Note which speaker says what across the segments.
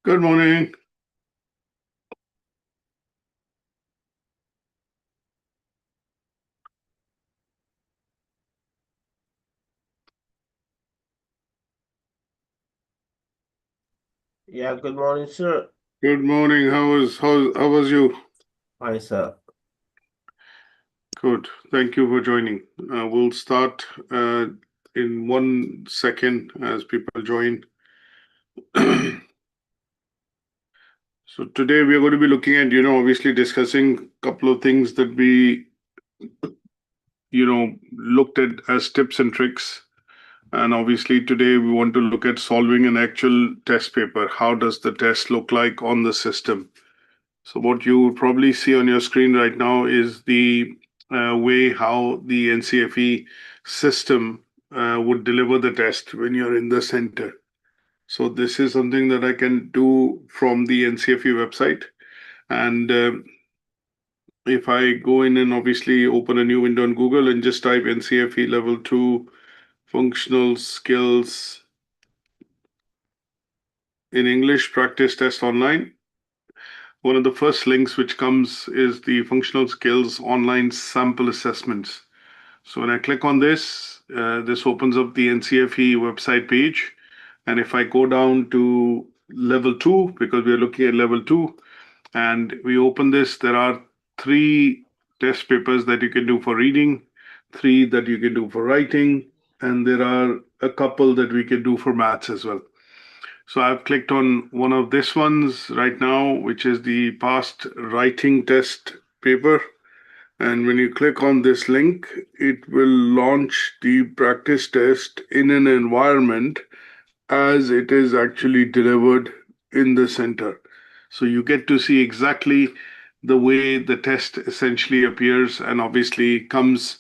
Speaker 1: Good morning.
Speaker 2: Yeah, good morning, sir.
Speaker 1: Good morning. How was you?
Speaker 2: Hi, sir.
Speaker 1: Good. Thank you for joining. We'll start in 1 second as people join. So today we are going to be looking at, obviously discussing a couple of things that we, looked at as tips and tricks. And obviously today we want to look at solving an actual test paper. How does the test look like on the system? So what you would probably see on your screen right now is the way how the NCFE system would deliver the test when you're in the center. So this is something that I can do from the NCFE website. And if I go in and obviously open a new window on Google and just type NCFE Level 2 Functional Skills in English Practice Test Online, one of the first links which comes is the Functional Skills Online Sample Assessments. So when I click on this, this opens up the NCFE website page. And if I go down to level 2, because we are looking at level 2, and we open this, there are 3 test papers that you can do for reading, 3 that you can do for writing, and there are a couple that we can do for maths as well. So I've clicked on one of this ones right now, which is the past writing test paper. And when you click on this link, it will launch the practice test in an environment as it is actually delivered in the center. So you get to see exactly the way the test essentially appears and obviously comes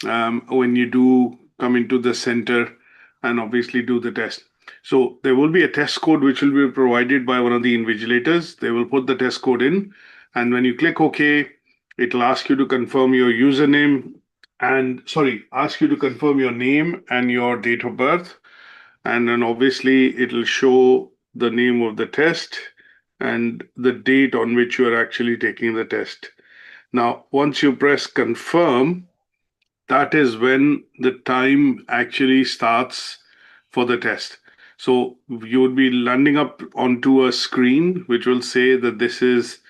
Speaker 1: when you do come into the center and obviously do the test. So there will be a test code which will be provided by one of the invigilators. They will put the test code in, and when you click OK, it'll ask you to confirm your username and ask you to confirm your name and your date of birth. And then obviously it'll show the name of the test and the date on which you are actually taking the test. Now, once you press confirm, that is when the time actually starts for the test. So you would be landing up onto a screen which will say that this is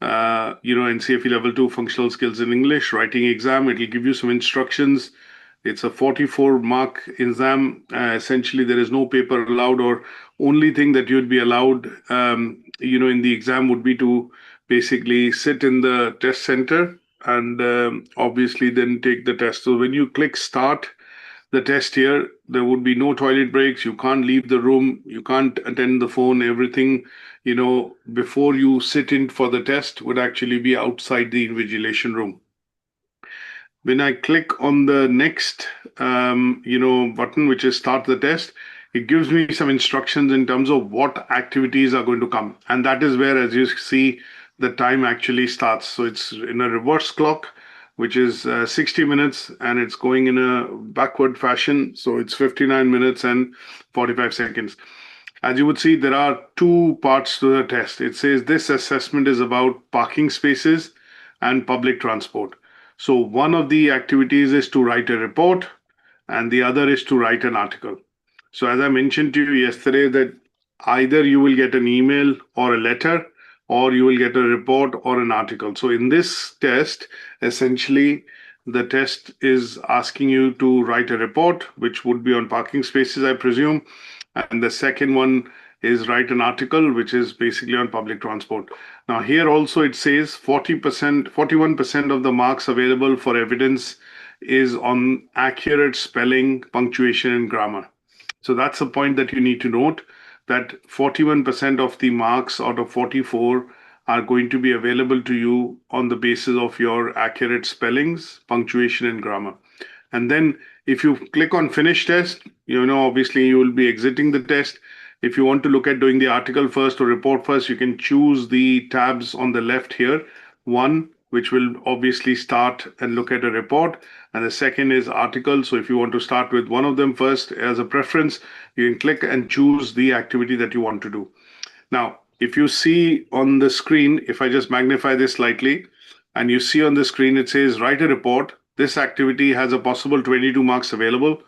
Speaker 1: NCFE Level 2 Functional Skills in English Writing exam. It will give you some instructions. It's a 44-mark exam. Essentially, there is no paper allowed, or only thing that you'd be allowed, in the exam would be to basically sit in the test center and obviously then take the test. So when you click start the test here, there would be no toilet breaks. You can't leave the room. You can't attend the phone. Everything, before you sit in for the test would actually be outside the invigilation room. When I click on the next, button, which is start the test, it gives me some instructions in terms of what activities are going to come. And that is where, as you see, the time actually starts. So it's in a reverse clock, which is 60 minutes, and it's going in a backward fashion. So it's 59 minutes and 45 seconds. As you would see, there are 2 parts to the test. It says this assessment is about parking spaces and public transport. So one of the activities is to write a report, and the other is to write an article. So as I mentioned to you yesterday, that either you will get an email or a letter, or you will get a report or an article. So in this test, essentially, the test is asking you to write a report, which would be on parking spaces, I presume. And the second one is write an article, which is basically on public transport. Now, here also it says 40%, 41% of the marks available for evidence is on accurate spelling, punctuation, and grammar. So that's a point that you need to note, that 41% of the marks out of 44 are going to be available to you on the basis of your accurate spellings, punctuation, and grammar. And then if you click on finish test, obviously you will be exiting the test. If you want to look at doing the article first or report first, you can choose the tabs on the left here. One, which will obviously start and look at a report, and the second is article. So if you want to start with one of them first as a preference, you can click and choose the activity that you want to do. Now, if you see on the screen, if I just magnify this slightly, and you see on the screen, it says write a report. This activity has a possible 22 marks available.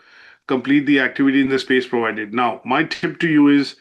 Speaker 1: Complete the activity in the space provided. Now, my tip to you is,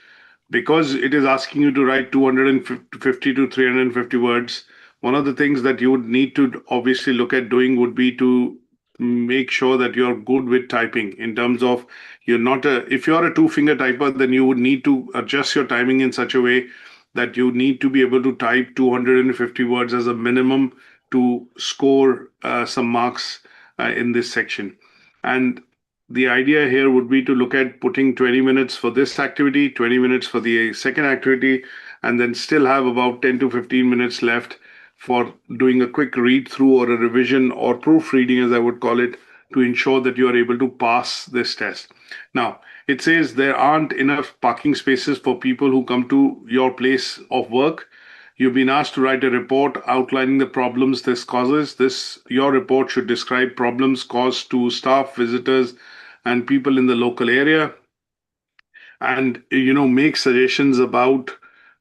Speaker 1: because it is asking you to write 250 to 350 words, one of the things that you would need to obviously look at doing would be to make sure that you're good with typing, in terms of you're not a, if you're a two-finger typer, then you would need to adjust your timing in such a way that you need to be able to type 250 words as a minimum to score some marks in this section. And the idea here would be to look at putting 20 minutes for this activity, 20 minutes for the second activity, and then still have about 10 to 15 minutes left for doing a quick read through or a revision or proofreading, as I would call it, to ensure that you are able to pass this test. Now, it says there aren't enough parking spaces for people who come to your place of work. You've been asked to write a report outlining the problems this causes. Your report should describe problems caused to staff, visitors, and people in the local area, and make suggestions about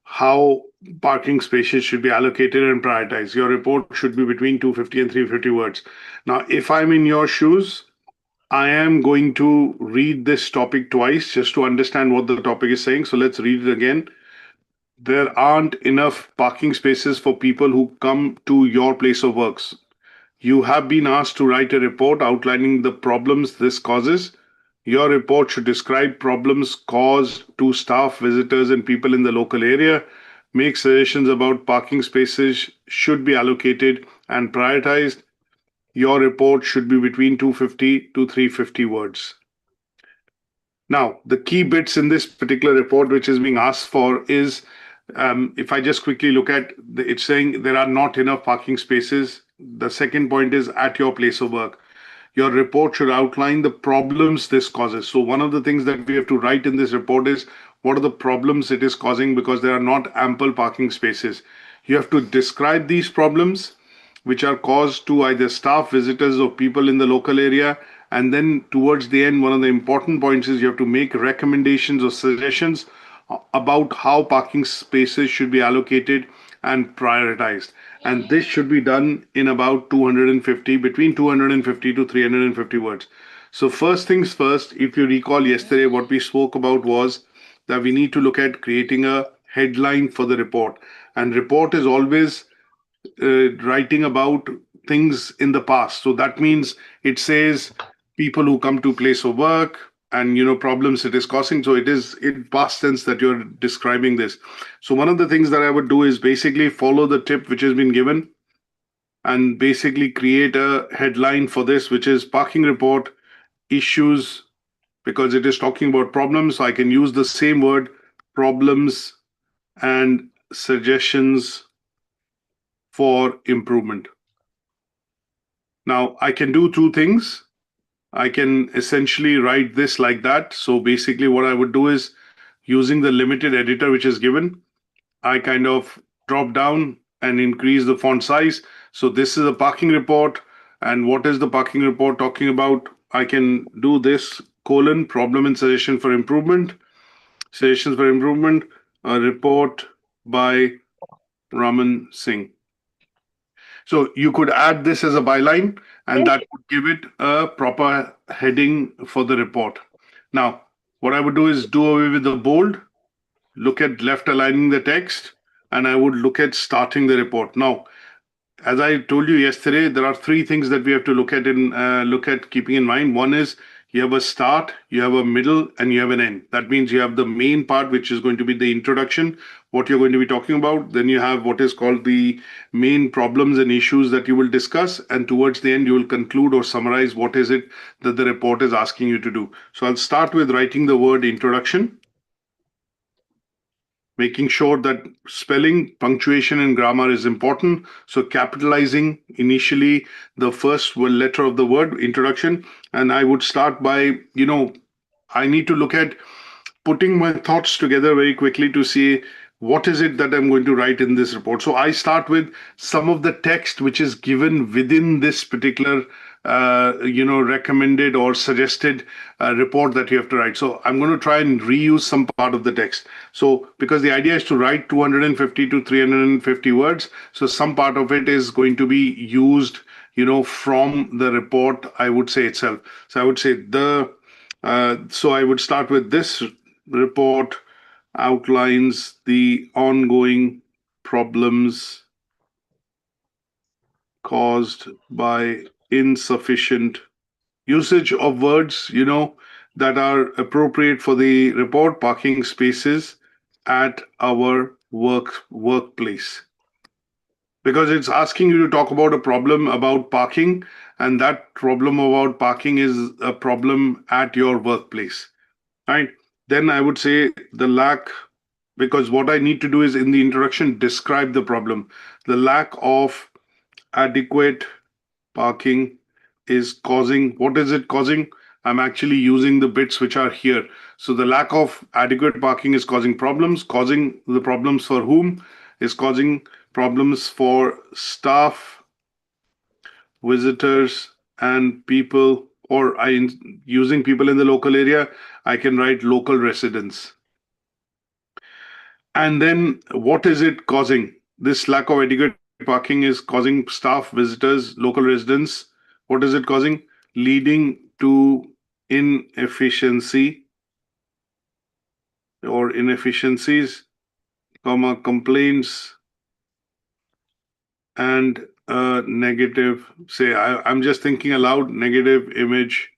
Speaker 1: how parking spaces should be allocated and prioritized. Your report should be between 250 and 350 words. Now, if I'm in your shoes, I am going to read this topic twice just to understand what the topic is saying. So let's read it again. There aren't enough parking spaces for people who come to your place of works. You have been asked to write a report outlining the problems this causes. Your report should describe problems caused to staff, visitors, and people in the local area. Make suggestions about parking spaces should be allocated and prioritized. Your report should be between 250 to 350 words. Now, the key bits in this particular report which is being asked for is, if I just quickly look at, it's saying there are not enough parking spaces. The second point is at your place of work. Your report should outline the problems this causes. So one of the things that we have to write in this report is what are the problems it is causing, because there are not ample parking spaces. You have to describe these problems, which are caused to either staff, visitors, or people in the local area. And then towards the end, one of the important points is you have to make recommendations or suggestions about how parking spaces should be allocated and prioritized. And this should be done in about 250, between 250 to 350 words. So first things first, if you recall yesterday, what we spoke about was that we need to look at creating a headline for the report. And report is always writing about things in the past. So that means it says people who come to place of work, and problems it is causing. So it is in past tense that you're describing this. So one of the things that I would do is basically follow the tip which has been given and basically create a headline for this, which is parking report issues, because it is talking about problems. So I can use the same word, problems and suggestions for improvement. Now I can do two things. I can essentially write this like that. So basically what I would do is, using the limited editor which is given, I kind of drop down and increase the font size. So this is a parking report. And what is the parking report talking about? I can do this, problem and suggestions for improvement, a report by Raman Singh. So you could add this as a byline, and that would give it a proper heading for the report. Now, what I would do is do away with the bold, look at left aligning the text, and I would look at starting the report. Now, as I told you yesterday, there are three things that we have to look at keeping in mind. One is you have a start, you have a middle, and you have an end. That means you have the main part, which is going to be the introduction, what you're going to be talking about. Then you have what is called the main problems and issues that you will discuss. And towards the end, you will conclude or summarize what is it that the report is asking you to do. So I'll start with writing the word introduction, making sure that spelling, punctuation, and grammar is important. So capitalizing initially the first letter of the word, introduction. And I would start by, I need to look at putting my thoughts together very quickly to see what is it that I'm going to write in this report. So I start with some of the text which is given within this particular recommended or suggested report that you have to write. So I'm going to try and reuse some part of the text. So because the idea is to write 250 to 350 words, so some part of it is going to be used, from the report, I would say itself. So I would say so I would start with this report outlines the ongoing problems caused by insufficient usage of words, that are appropriate for the report: parking spaces at our workplace. Because it's asking you to talk about a problem about parking, and that problem about parking is a problem at your workplace, right? Then I would say the lack, because what I need to do is in the introduction describe the problem. The lack of adequate parking is causing, what is it causing? I'm actually using the bits which are here. So the lack of adequate parking is causing problems. Causing the problems for whom? Is causing problems for staff, visitors, and people, or using people in the local area, I can write local residents. And then what is it causing? This lack of adequate parking is causing staff, visitors, local residents. What is it causing? Leading to inefficiency or inefficiencies, complaints, and negative, I'm just thinking aloud, negative image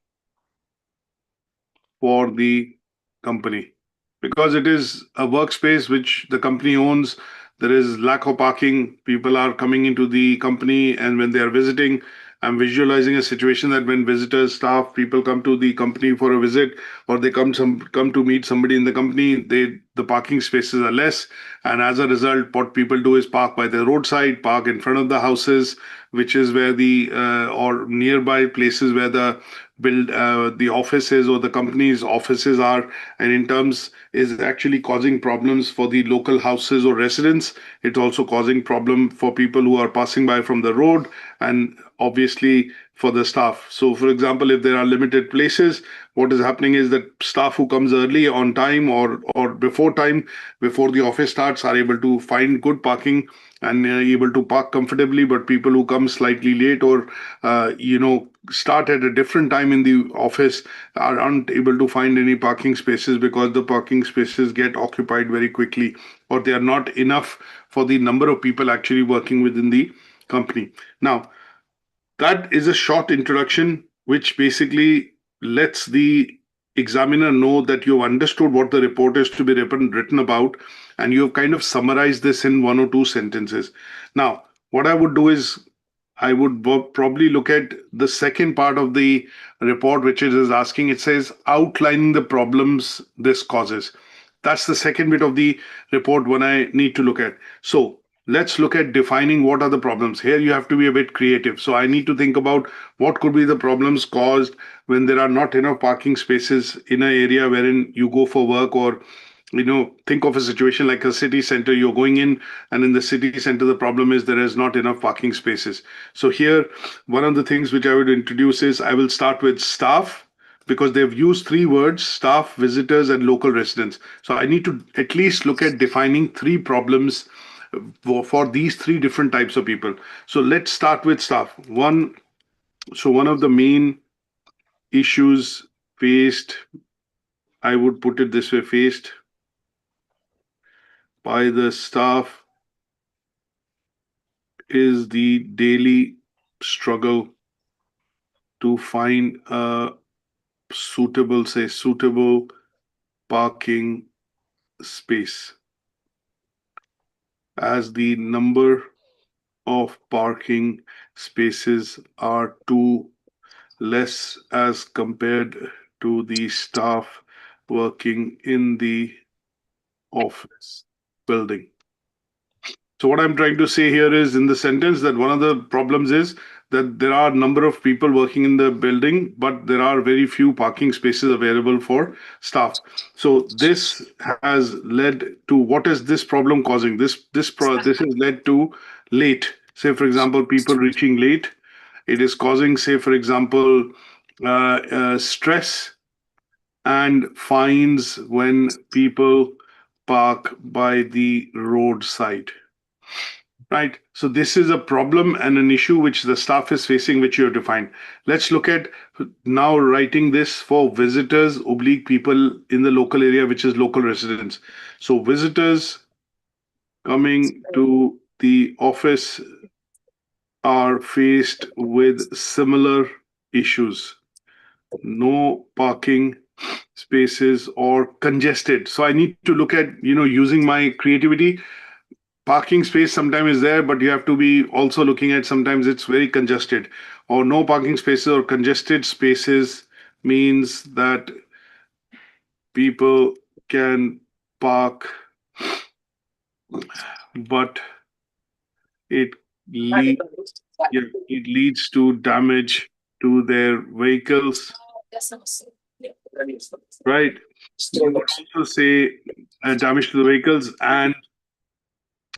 Speaker 1: for the company. Because it is a workspace which the company owns, there is lack of parking. People are coming into the company, and when they are visiting, I'm visualizing a situation that when visitors, staff, people come to the company for a visit, or they come to meet somebody in the company, the parking spaces are less, and as a result, what people do is park by the roadside, park in front of the houses, which is where or nearby places where the offices or the company's offices are, and in terms is actually causing problems for the local houses or residents. It's also causing problem for people who are passing by from the road, and obviously for the staff. So for example, if there are limited places, what is happening is that staff who comes early on time or before time, before the office starts, are able to find good parking and able to park comfortably. But people who come slightly late or start at a different time in the office aren't able to find any parking spaces, because the parking spaces get occupied very quickly, or they are not enough for the number of people actually working within the company. Now, that is a short introduction which basically lets the examiner know that you've understood what the report is to be written about, and you've kind of summarized this in 1 or 2 sentences. Now, what I would do is I would probably look at the second part of the report, which is asking, it says, outlining the problems this causes. That's the second bit of the report when I need to look at. So let's look at defining what are the problems. Here you have to be a bit creative. So I need to think about what could be the problems caused when there are not enough parking spaces in an area wherein you go for work, or think of a situation like a city center. You're going in, and in the city center, the problem is there is not enough parking spaces. So here, one of the things which I would introduce is I will start with staff, because they've used 3 words: staff, visitors, and local residents. So I need to at least look at defining 3 problems for these 3 different types of people. So let's start with staff. One of the main issues faced, I would put it this way, faced by the staff is the daily struggle to find a suitable parking space, as the number of parking spaces are too less as compared to the staff working in the office building. So what I'm trying to say here is, in the sentence, that one of the problems is that there are a number of people working in the building, but there are very few parking spaces available for staff. So this has led to, what is this problem causing? This has led to late. Say, for example, people reaching late, It is causing, say, for example, stress and fines when people park by the roadside. Right. So this is a problem and an issue which the staff is facing, which you have defined. Let's look at now writing this for visitors, oblique people in the local area, which is local residents. So visitors coming to the office are faced with similar issues. No parking spaces or congested. So I need to look at, using my creativity. Parking space sometimes is there, but you have to be also looking at sometimes it's very congested, or no parking spaces or congested spaces means that people can park, but it leads it leads to damage to their vehicles, right? You would also say damage to the vehicles, and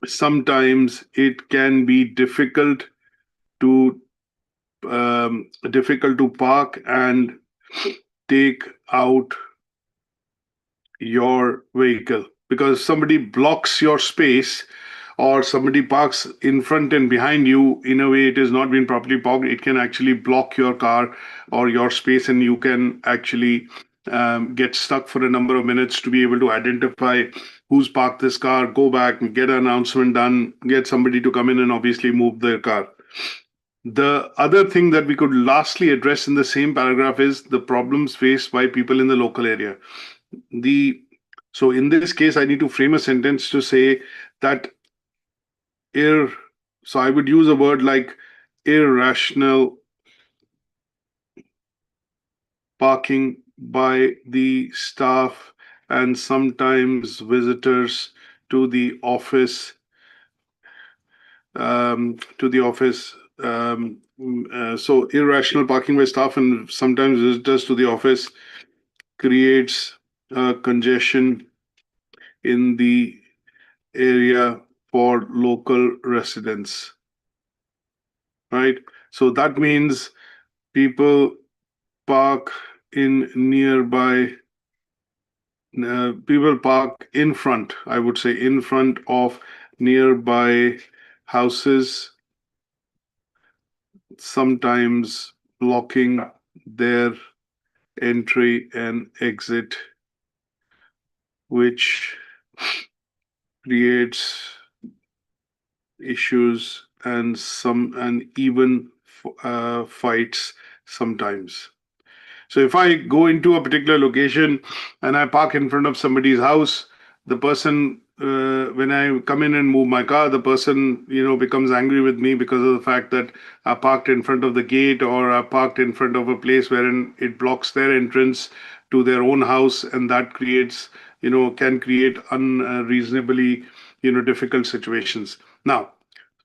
Speaker 1: sometimes it can be difficult to park and take out your vehicle because somebody blocks your space or somebody parks in front and behind you in a way it has not been properly parked. It can actually block your car or your space, and you can actually get stuck for a number of minutes to be able to identify who's parked this car, go back and get an announcement done, get somebody to come in and obviously move their car. The other thing that we could lastly address in the same paragraph is the problems faced by people in the local area. So in this case, I need to frame a sentence to say that so I would use a word like irrational parking by the staff and sometimes visitors to the office. So irrational parking by staff and sometimes visitors to the office creates congestion in the area for local residents, right? So that means people park in nearby, people park in front, I would say, in front of nearby houses, sometimes blocking their entry and exit, which creates issues and even fights sometimes. So if I go into a particular location and I park in front of somebody's house, the person, when I come in and move my car, the person, becomes angry with me because of the fact that I parked in front of the gate or I parked in front of a place wherein it blocks their entrance to their own house, and that creates, can create unreasonably, difficult situations. Now,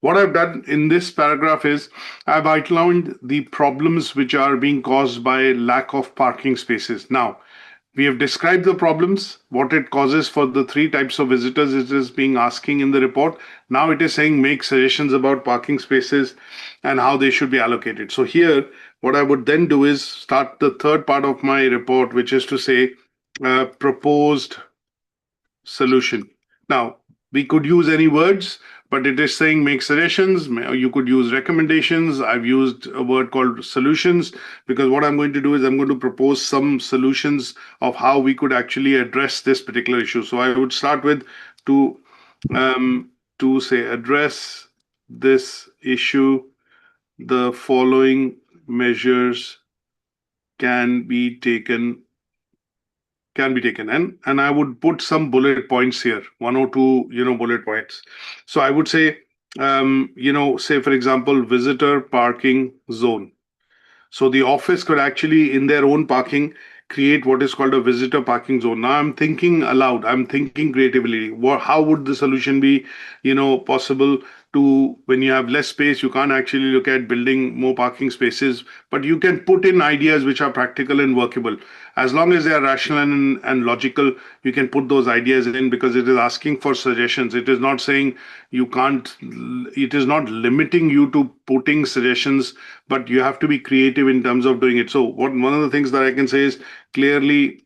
Speaker 1: what I've done in this paragraph is I've outlined the problems which are being caused by lack of parking spaces. Now, we have described the problems, what it causes for the three types of visitors it is being asking in the report. Now it is saying make suggestions about parking spaces and how they should be allocated. So here, what I would then do is start the third part of my report, which is to say proposed solution. Now, we could use any words, but it is saying make suggestions. You could use recommendations. I've used a word called solutions because what I'm going to do is I'm going to propose some solutions of how we could actually address this particular issue. So I would start with to say address this issue, the following measures can be taken and I would put some bullet points here, one or two bullet points. So I would say say for example visitor parking zone. So the office could actually in their own parking create what is called a visitor parking zone. Now I'm thinking aloud, I'm thinking creatively. How would the solution be possible to, when you have less space, you can't actually look at building more parking spaces, but you can put in ideas which are practical and workable. As long as they are rational and logical, you can put those ideas in, because it is asking for suggestions. It is not saying you can't, it is not limiting you to putting suggestions, but you have to be creative in terms of doing it. So one of the things that I can say is clearly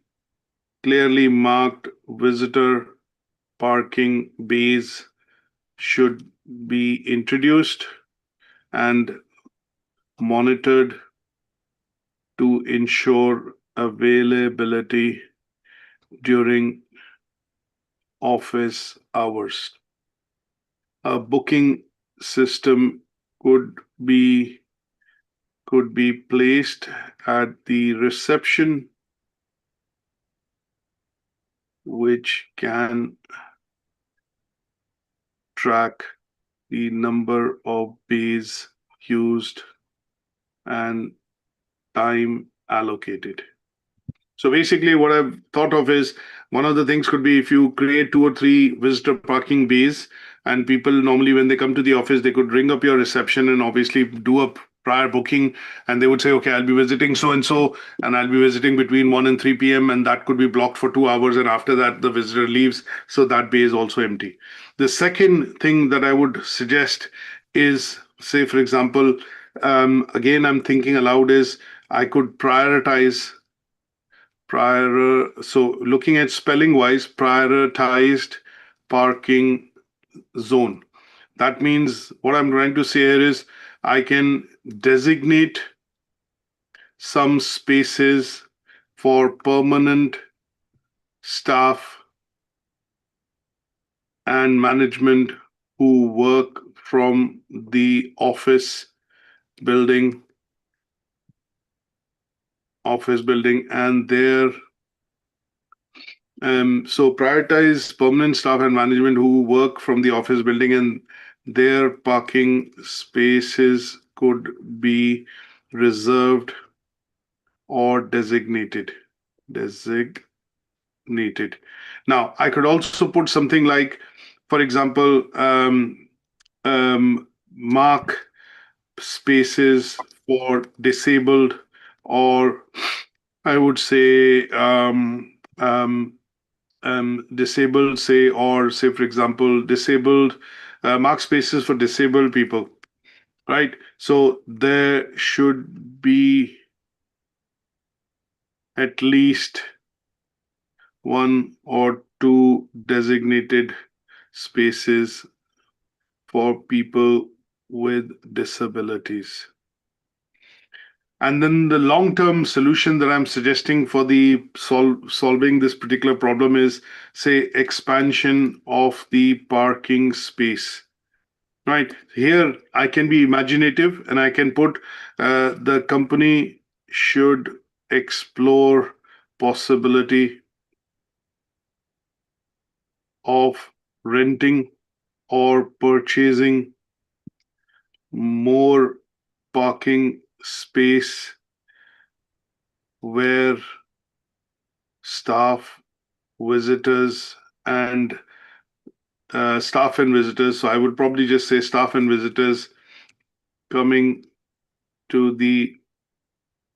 Speaker 1: marked visitor parking bays should be introduced and monitored to ensure availability during office hours. A booking system could be placed at the reception, which can track the number of bays used and time allocated. So basically what I've thought of is, one of the things could be if you create 2 or 3 visitor parking bays, and people normally when they come to the office, they could ring up your reception and obviously do a prior booking, and they would say, okay, I'll be visiting so and so, and I'll be visiting between 1 and 3 p.m. and that could be blocked for 2 hours, and after that the visitor leaves, so that bay is also empty. The second thing that I would suggest is, say for example, again I'm thinking aloud, is I could prioritize so looking at spelling wise, prioritized parking zone. That means what I'm trying to say here is I can designate some spaces for permanent staff and management who work from the office building and their so prioritize permanent staff and management who work from the office building, and their parking spaces could be reserved or designated. Now, I could also put something like, for example, mark spaces for disabled, or I would say disabled, say, or say, for example, disabled, mark spaces for disabled people, right? So there should be at least 1 or 2 designated spaces for people with disabilities. And then the long-term solution that I'm suggesting for the solving this particular problem is, say, expansion of the parking space. Right here, I can be imaginative and I can put the company should explore possibility of renting or purchasing more parking space where staff, visitors, and so I would probably just say staff and visitors coming to the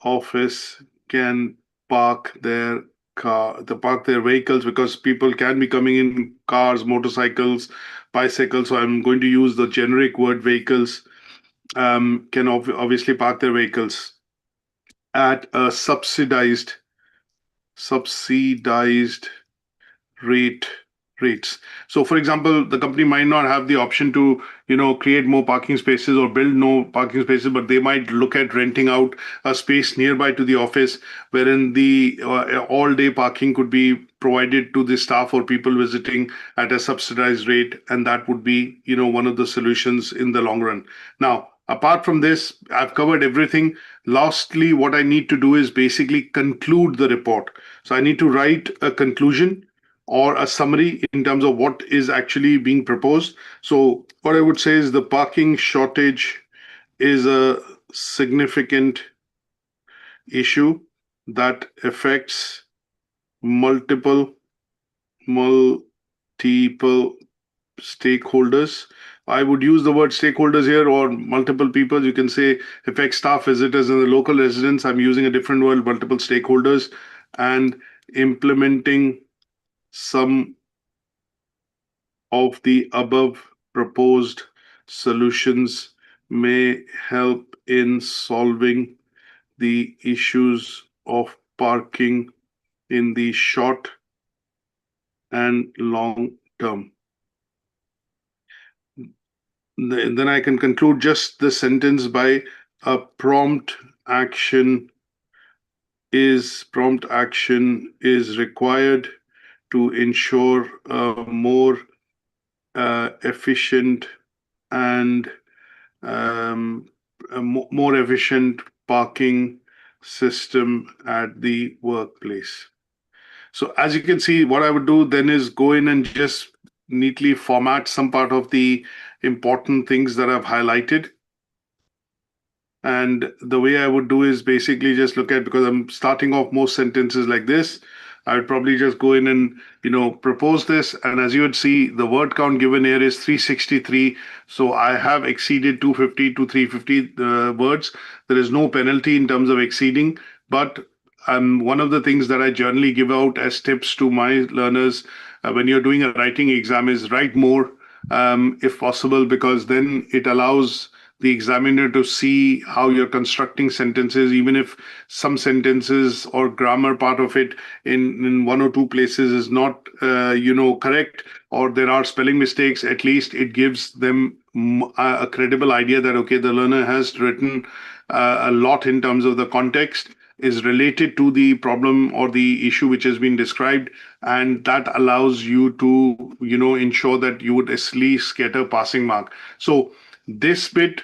Speaker 1: office can park their vehicles, because people can be coming in cars, motorcycles, bicycles. So I'm going to use the generic word vehicles, can obviously park their vehicles at a subsidized rates. So for example, the company might not have the option to, create more parking spaces or build no parking spaces, but they might look at renting out a space nearby to the office, wherein the all day parking could be provided to the staff or people visiting at a subsidized rate, and that would be, one of the solutions in the long run. Now, apart from this, I've covered everything. Lastly, what I need to do is basically conclude the report. So I need to write a conclusion or a summary in terms of what is actually being proposed. So what I would say is the parking shortage is a significant issue that affects multiple stakeholders I would use the word stakeholders here, or multiple people. You can say affect staff, visitors, and the local residents. I'm using a different word, multiple stakeholders, and implementing some of the above proposed solutions may help in solving the issues of parking in the short and long term. Then I can conclude just the sentence by a prompt action is required to ensure a more efficient and more efficient parking system at the workplace. So as you can see, what I would do then is go in and just neatly format some part of the important things that I've highlighted. And the way I would do is basically just look at, because I'm starting off most sentences like this, I would probably just go in and, propose this. And as you would see, the word count given here is 363. So I have exceeded 250 to 350 words. There is no penalty in terms of exceeding, but one of the things that I generally give out as tips to my learners when you're doing a writing exam is write more if possible, because then it allows the examiner to see how you're constructing sentences, even if some sentences or grammar part of it in one or two places is not, correct, or there are spelling mistakes. At least it gives them a credible idea that, okay, the learner has written a lot in terms of the context is related to the problem or the issue which has been described, and that allows you to ensure that you would at least get a passing mark. So this bit,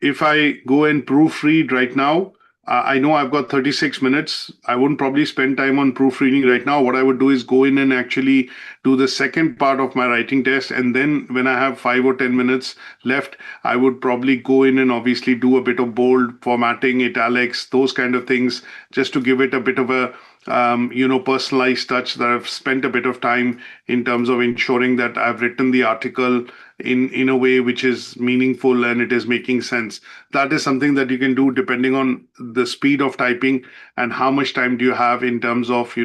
Speaker 1: if I go and proofread right now, I know I've got 36 minutes. I wouldn't probably spend time on proofreading right now. What I would do is go in and actually do the second part of my writing test. And then when I have 5 or 10 minutes left, I would probably go in and obviously do a bit of bold formatting, italics, those kind of things, just to give it a bit of a personalized touch, that I've spent a bit of time in terms of ensuring that I've written the article in a way which is meaningful and it is making sense. That is something that you can do depending on the speed of typing and how much time do you have in terms of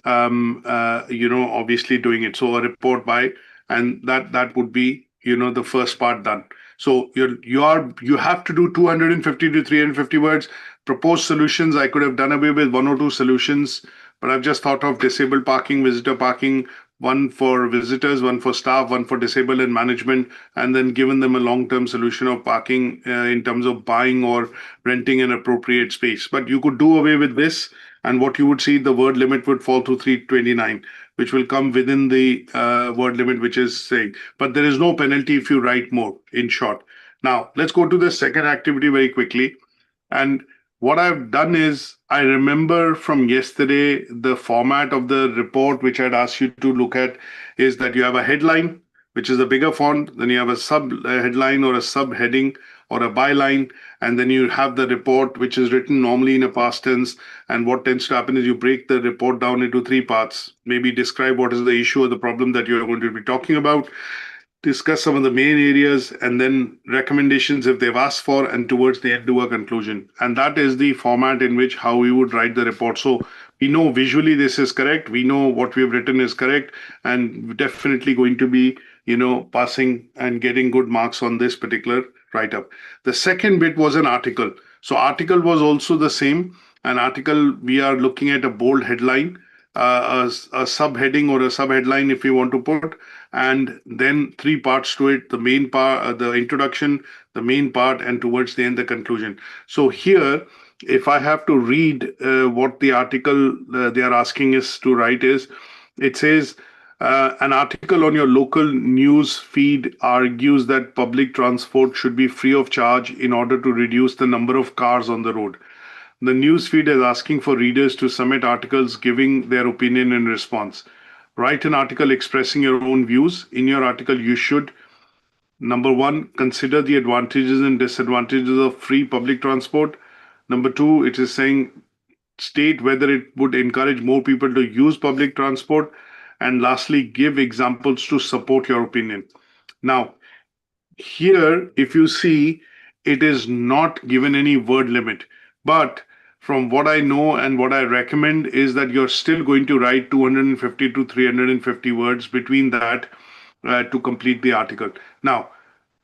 Speaker 1: obviously doing it. So a report by, and that would be the first part done. So you have to do 250 to 350 words. Proposed solutions, I could have done away with one or two solutions, but I've just thought of disabled parking, visitor parking, one for visitors, one for staff, one for disabled and management, and then given them a long-term solution of parking in terms of buying or renting an appropriate space. But you could do away with this, and what you would see, the word limit would fall to 329, which will come within the word limit, which is saying, but there is no penalty if you write more, in short. Now, let's go to the second activity very quickly. And what I've done is, I remember from yesterday, the format of the report, which I'd asked you to look at, is that you have a headline, which is a bigger font, then you have a sub headline or a subheading or a byline, and then you have the report, which is written normally in a past tense. And what tends to happen is you break the report down into three parts, maybe describe what is the issue or the problem that you're going to be talking about, discuss some of the main areas, and then recommendations if they've asked for, and towards the end do a conclusion. And that is the format in which how we would write the report. So we know visually this is correct, we know what we have written is correct, and definitely going to be passing and getting good marks on this particular write-up. The second bit was an article. So article was also the same. An article, we are looking at a bold headline, a subheading or a subheadline if you want to put, and then three parts to it: the main part, the introduction, the main part, and towards the end the conclusion. So here, if I have to read what the article they are asking us to write is, it says, an article on your local news feed argues that public transport should be free of charge in order to reduce the number of cars on the road. The newsfeed is asking for readers to submit articles giving their opinion in response. Write an article expressing your own views. In your article, you should, number one, consider the advantages and disadvantages of free public transport. Number two, it is saying state whether it would encourage more people to use public transport. And lastly, give examples to support your opinion. Now, here, if you see, it is not given any word limit. But from what I know and what I recommend is that you're still going to write 250 to 350 words between that to complete the article. Now,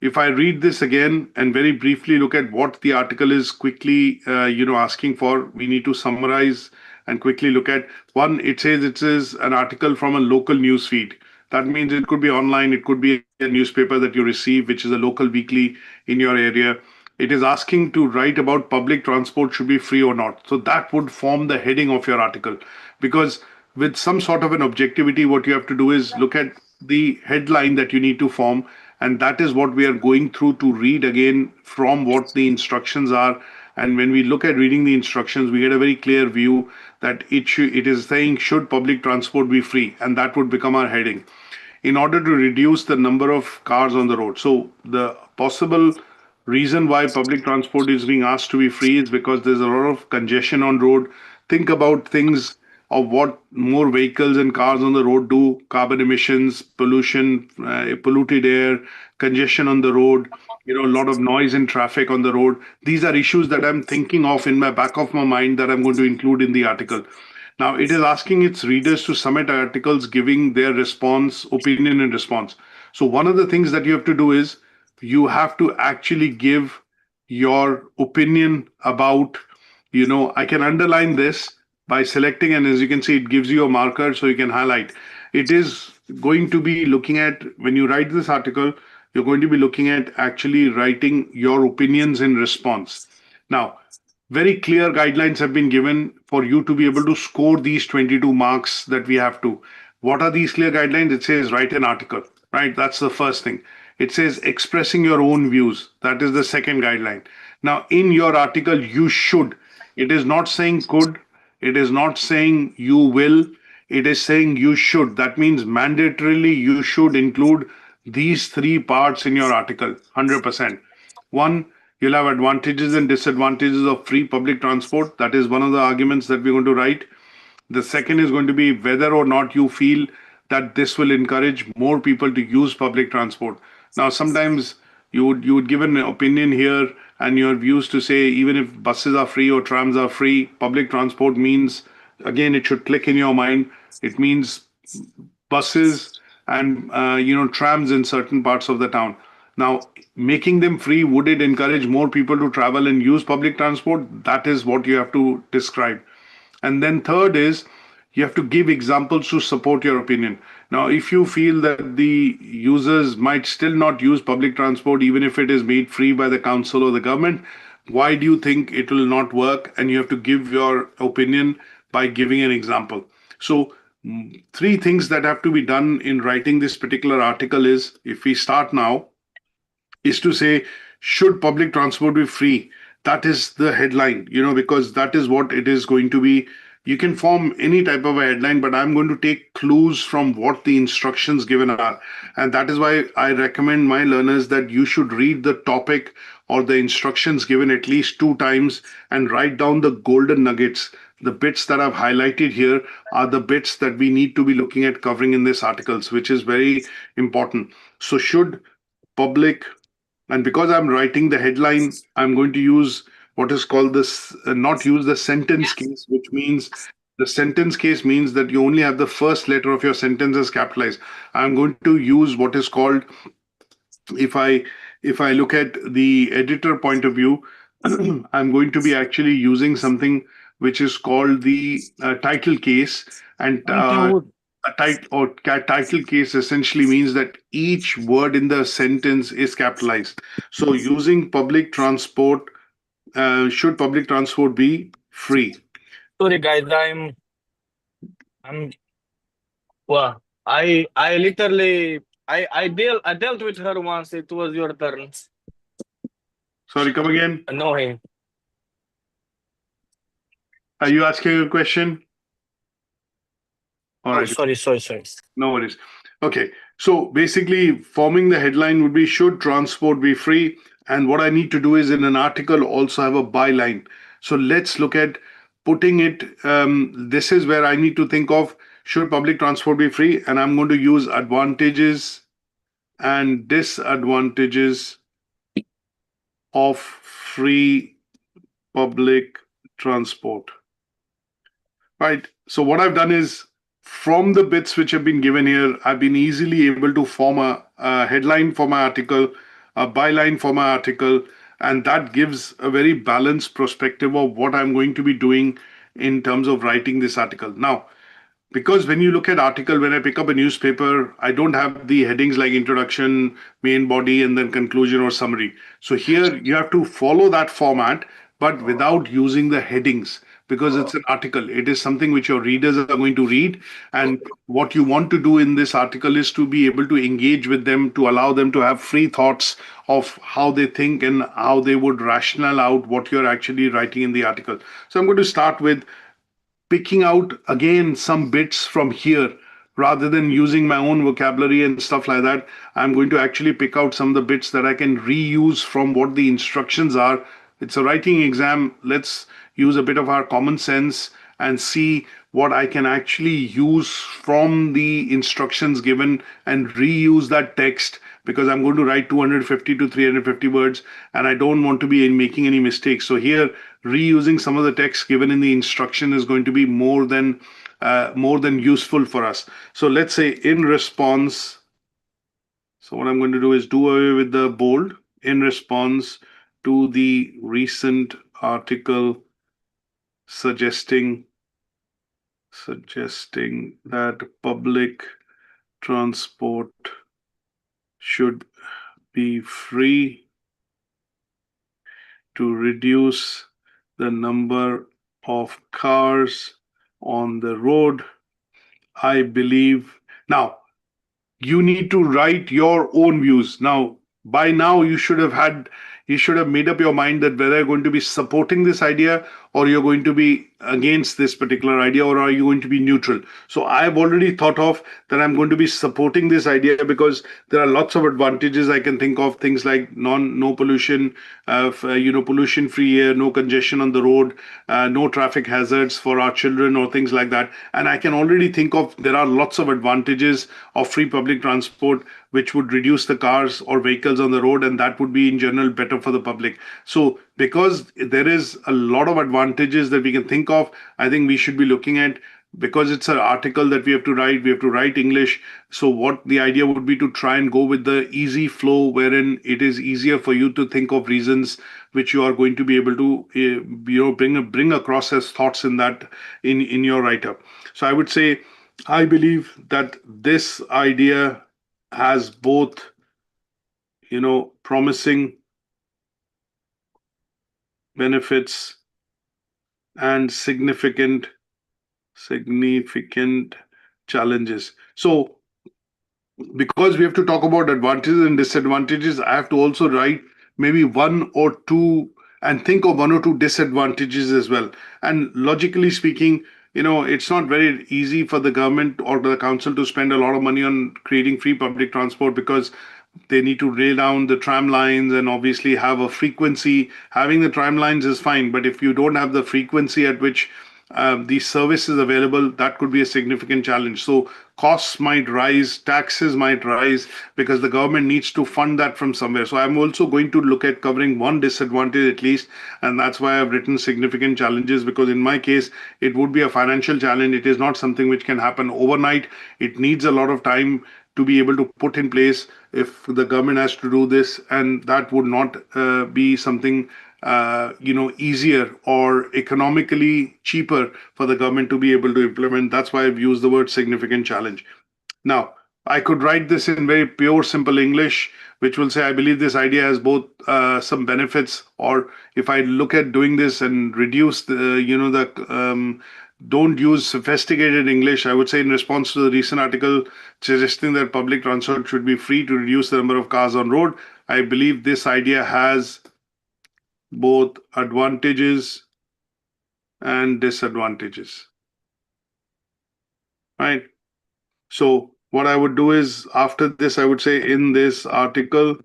Speaker 1: if I read this again and very briefly look at what the article is quickly, asking for, we need to summarize and quickly look at one. It says it is an article from a local news feed. That means it could be online, it could be a newspaper that you receive, which is a local weekly in your area. It is asking to write about public transport should be free or not. So that would form the heading of your article. Because with some sort of an objectivity, what you have to do is look at the headline that you need to form, and that is what we are going through to read again from what the instructions are. And when we look at reading the instructions, we get a very clear view that it is saying should public transport be free, and that would become our heading in order to reduce the number of cars on the road. So the possible reason why public transport is being asked to be free is because there's a lot of congestion on road. Think about things of what more vehicles and cars on the road do: carbon emissions, pollution, polluted air, congestion on the road, a lot of noise and traffic on the road. These are issues that I'm thinking of in my back of my mind that I'm going to include in the article. Now, it is asking its readers to submit articles giving their response, opinion, and response. So, one of the things that you have to do is you have to actually give your opinion about, I can underline this by selecting, and as you can see, it gives you a marker so you can highlight. It is going to be looking at, when you write this article, you're going to be looking at actually writing your opinions in response. Now, very clear guidelines have been given for you to be able to score these 22 marks that we have to. What are these clear guidelines? It says write an article, right? That's the first thing. It says expressing your own views. That is the second guideline. Now, in your article, you should. It is not saying could. It is not saying you will. It is saying you should. That means mandatorily you should include these three parts in your article, 100%. One, you'll have advantages and disadvantages of free public transport. That is one of the arguments that we're going to write. The second is going to be whether or not you feel that this will encourage more people to use public transport. Now, sometimes you would give an opinion here and your views to say even if buses are free or trams are free, public transport means, again, it should click in your mind. It means buses and trams in certain parts of the town. Now, making them free, would it encourage more people to travel and use public transport? That is what you have to describe. And then third is you have to give examples to support your opinion. Now, if you feel that the users might still not use public transport, even if it is made free by the council or the government, why do you think it will not work? And you have to give your opinion by giving an example. So, three things that have to be done in writing this particular article is, if we start now, is to say, should public transport be free? That is the headline, because that is what it is going to be. You can form any type of a headline, but I'm going to take clues from what the instructions given are. And that is why I recommend my learners that you should read the topic or the instructions given at least 2 times and write down the golden nuggets. The bits that I've highlighted here are the bits that we need to be looking at covering in this articles, which is very important. So should public, and because I'm writing the headline, I'm going to use what is called this, not use the sentence case, which means the sentence case means that you only have the first letter of your sentence as capitalized. I'm going to use what is called, if I look at the editor point of view, I'm going to be actually using something which is called the title case. And title case essentially means that each word in the sentence is capitalized. So using public transport, should public transport be free?
Speaker 3: Sorry, guys. I'm. Well, I literally, I dealt with her once. It was your turn.
Speaker 1: Sorry, come again.
Speaker 3: No, hey.
Speaker 1: Are you asking a question? All
Speaker 3: Oh,
Speaker 1: right.
Speaker 3: sorry.
Speaker 1: No worries. Okay. So basically, forming the headline would be, should transport be free? And what I need to do is in an article also have a byline. So let's look at putting it. This is where I need to think of, should public transport be free? And I'm going to use advantages and disadvantages of free public transport. Right. So what I've done is, from the bits which have been given here, I've been easily able to form a headline for my article, a byline for my article, and that gives a very balanced perspective of what I'm going to be doing in terms of writing this article. Now, because when you look at article, when I pick up a newspaper, I don't have the headings like introduction, main body, and then conclusion or summary. So here you have to follow that format, but without using the headings, because it's an article. It is something which your readers are going to read. And what you want to do in this article is to be able to engage with them, to allow them to have free thoughts of how they think and how they would rationale out what you're actually writing in the article. So I'm going to start with picking out again some bits from here rather than using my own vocabulary and stuff like that. I'm going to actually pick out some of the bits that I can reuse from what the instructions are. It's a writing exam. Let's use a bit of our common sense and see what I can actually use from the instructions given and reuse that text, because I'm going to write 250 to 350 words and I don't want to be making any mistakes. So here, reusing some of the text given in the instruction is going to be more than useful for us. So let's say in response, so what I'm going to do is do away with the bold. In response to the recent article suggesting that public transport should be free to reduce the number of cars on the road, I believe. Now, you need to write your own views. Now, by now, you should have made up your mind that whether you're going to be supporting this idea or you're going to be against this particular idea, or are you going to be neutral. So I've already thought of that I'm going to be supporting this idea because there are lots of advantages I can think of, things like no pollution, pollution free air, no congestion on the road, no traffic hazards for our children or things like that. And I can already think of there are lots of advantages of free public transport which would reduce the cars or vehicles on the road, and that would be in general better for the public. So because there is a lot of advantages that we can think of, I think we should be looking at, because it's an article that we have to write English. So what the idea would be to try and go with the easy flow, wherein it is easier for you to think of reasons which you are going to be able to bring across as thoughts in your write-up. So I would say I believe that this idea has both, promising benefits and significant challenges. So because we have to talk about advantages and disadvantages, I have to also write maybe one or two and think of one or two disadvantages as well. And logically speaking, it's not very easy for the government or the council to spend a lot of money on creating free public transport, because they need to lay down the tram lines and obviously have a frequency. Having the tram lines is fine, but if you don't have the frequency at which these services available, that could be a significant challenge. So costs might rise, taxes might rise, because the government needs to fund that from somewhere. So I'm also going to look at covering one disadvantage at least, and that's why I've written significant challenges, because in my case, it would be a financial challenge. It is not something which can happen overnight. It needs a lot of time to be able to put in place if the government has to do this, and that would not be something easier or economically cheaper for the government to be able to implement. That's why I've used the word significant challenge. Now, I could write this in very pure, simple English, which will say, I believe this idea has both some benefits, or if I look at doing this and reduce don't use sophisticated English, I would say in response to the recent article suggesting that public transport should be free to reduce the number of cars on road, I believe this idea has both advantages and disadvantages. Right? So what I would do is, after this, I would say in this article,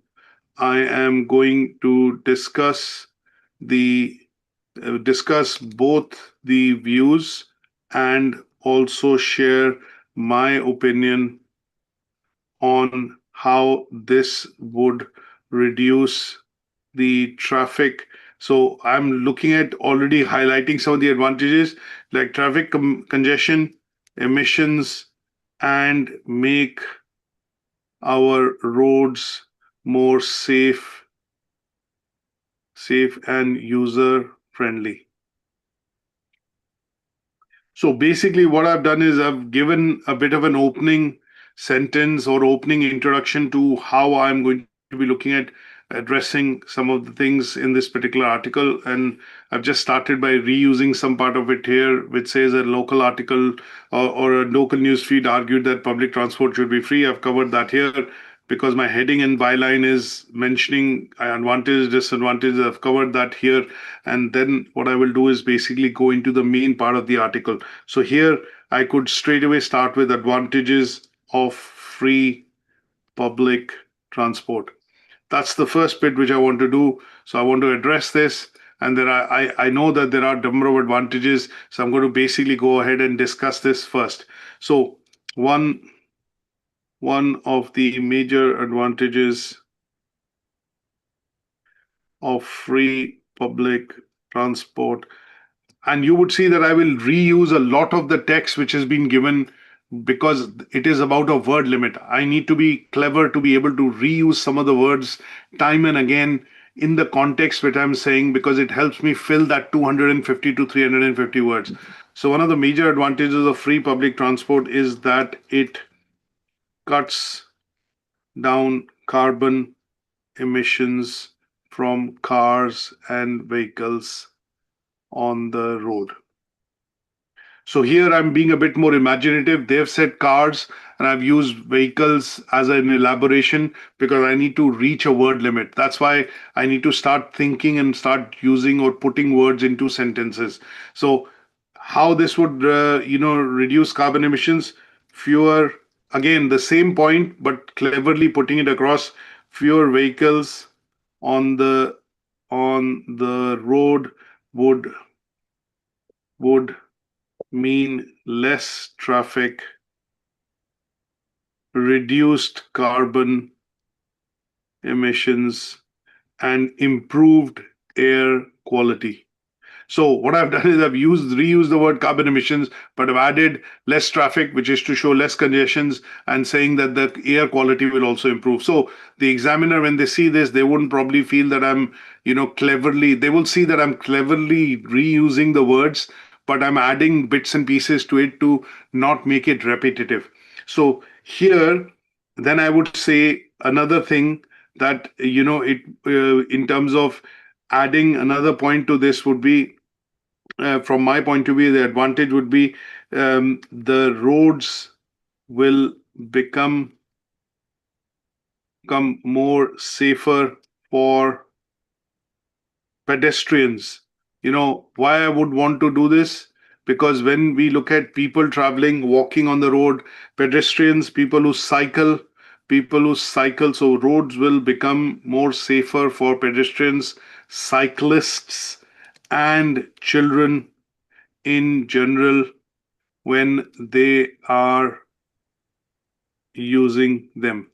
Speaker 1: I am going to discuss both the views and also share my opinion on how this would reduce the traffic. So I'm looking at already highlighting some of the advantages like traffic congestion, emissions, and make our roads more safe and user friendly. So basically what I've done is I've given a bit of an opening sentence or opening introduction to how I'm going to be looking at addressing some of the things in this particular article. And I've just started by reusing some part of it here, which says a local article or a local news feed argued that public transport should be free. I've covered that here because my heading and byline is mentioning advantages, disadvantages. I've covered that here. And then what I will do is basically go into the main part of the article. So here I could straight away start with advantages of free public transport. That's the first bit which I want to do. So I want to address this. And then I know that there are a number of advantages. So I'm going to basically go ahead and discuss this first. So one of the major advantages of free public transport, and you would see that I will reuse a lot of the text which has been given because it is about a word limit. I need to be clever to be able to reuse some of the words time and again in the context which I'm saying, because it helps me fill that 250 to 350 words. So one of the major advantages of free public transport is that it cuts down carbon emissions from cars and vehicles on the road. So here I'm being a bit more imaginative. They've said cars and I've used vehicles as an elaboration because I need to reach a word limit. That's why I need to start thinking and start using or putting words into sentences. So how this would, reduce carbon emissions? Fewer, again, the same point, but cleverly putting it across, fewer vehicles on the road would mean less traffic, reduced carbon emissions, and improved air quality. So what I've done is I've reused the word carbon emissions, but I've added less traffic, which is to show less congestions, and saying that the air quality will also improve. So the examiner, when they see this, they wouldn't probably feel that I'm, they will see that I'm cleverly reusing the words, but I'm adding bits and pieces to it to not make it repetitive. So here, then I would say another thing that, in terms of adding another point to this would be, from my point of view, the advantage would be the roads will become more safer for pedestrians. Why I would want to do this? Because when we look at people traveling, walking on the road, pedestrians, people who cycle, so roads will become more safer for pedestrians, cyclists, and children in general when they are using them.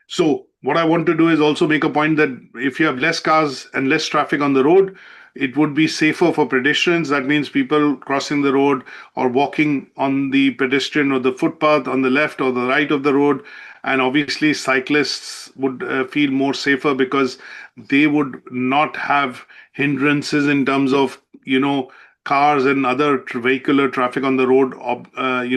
Speaker 1: So what I want to do is also make a point that if you have less cars and less traffic on the road, it would be safer for pedestrians. That means people crossing the road or walking on the pedestrian or the footpath on the left or the right of the road. And obviously cyclists would feel more safer because they would not have hindrances in terms of, cars and other vehicular traffic on the road,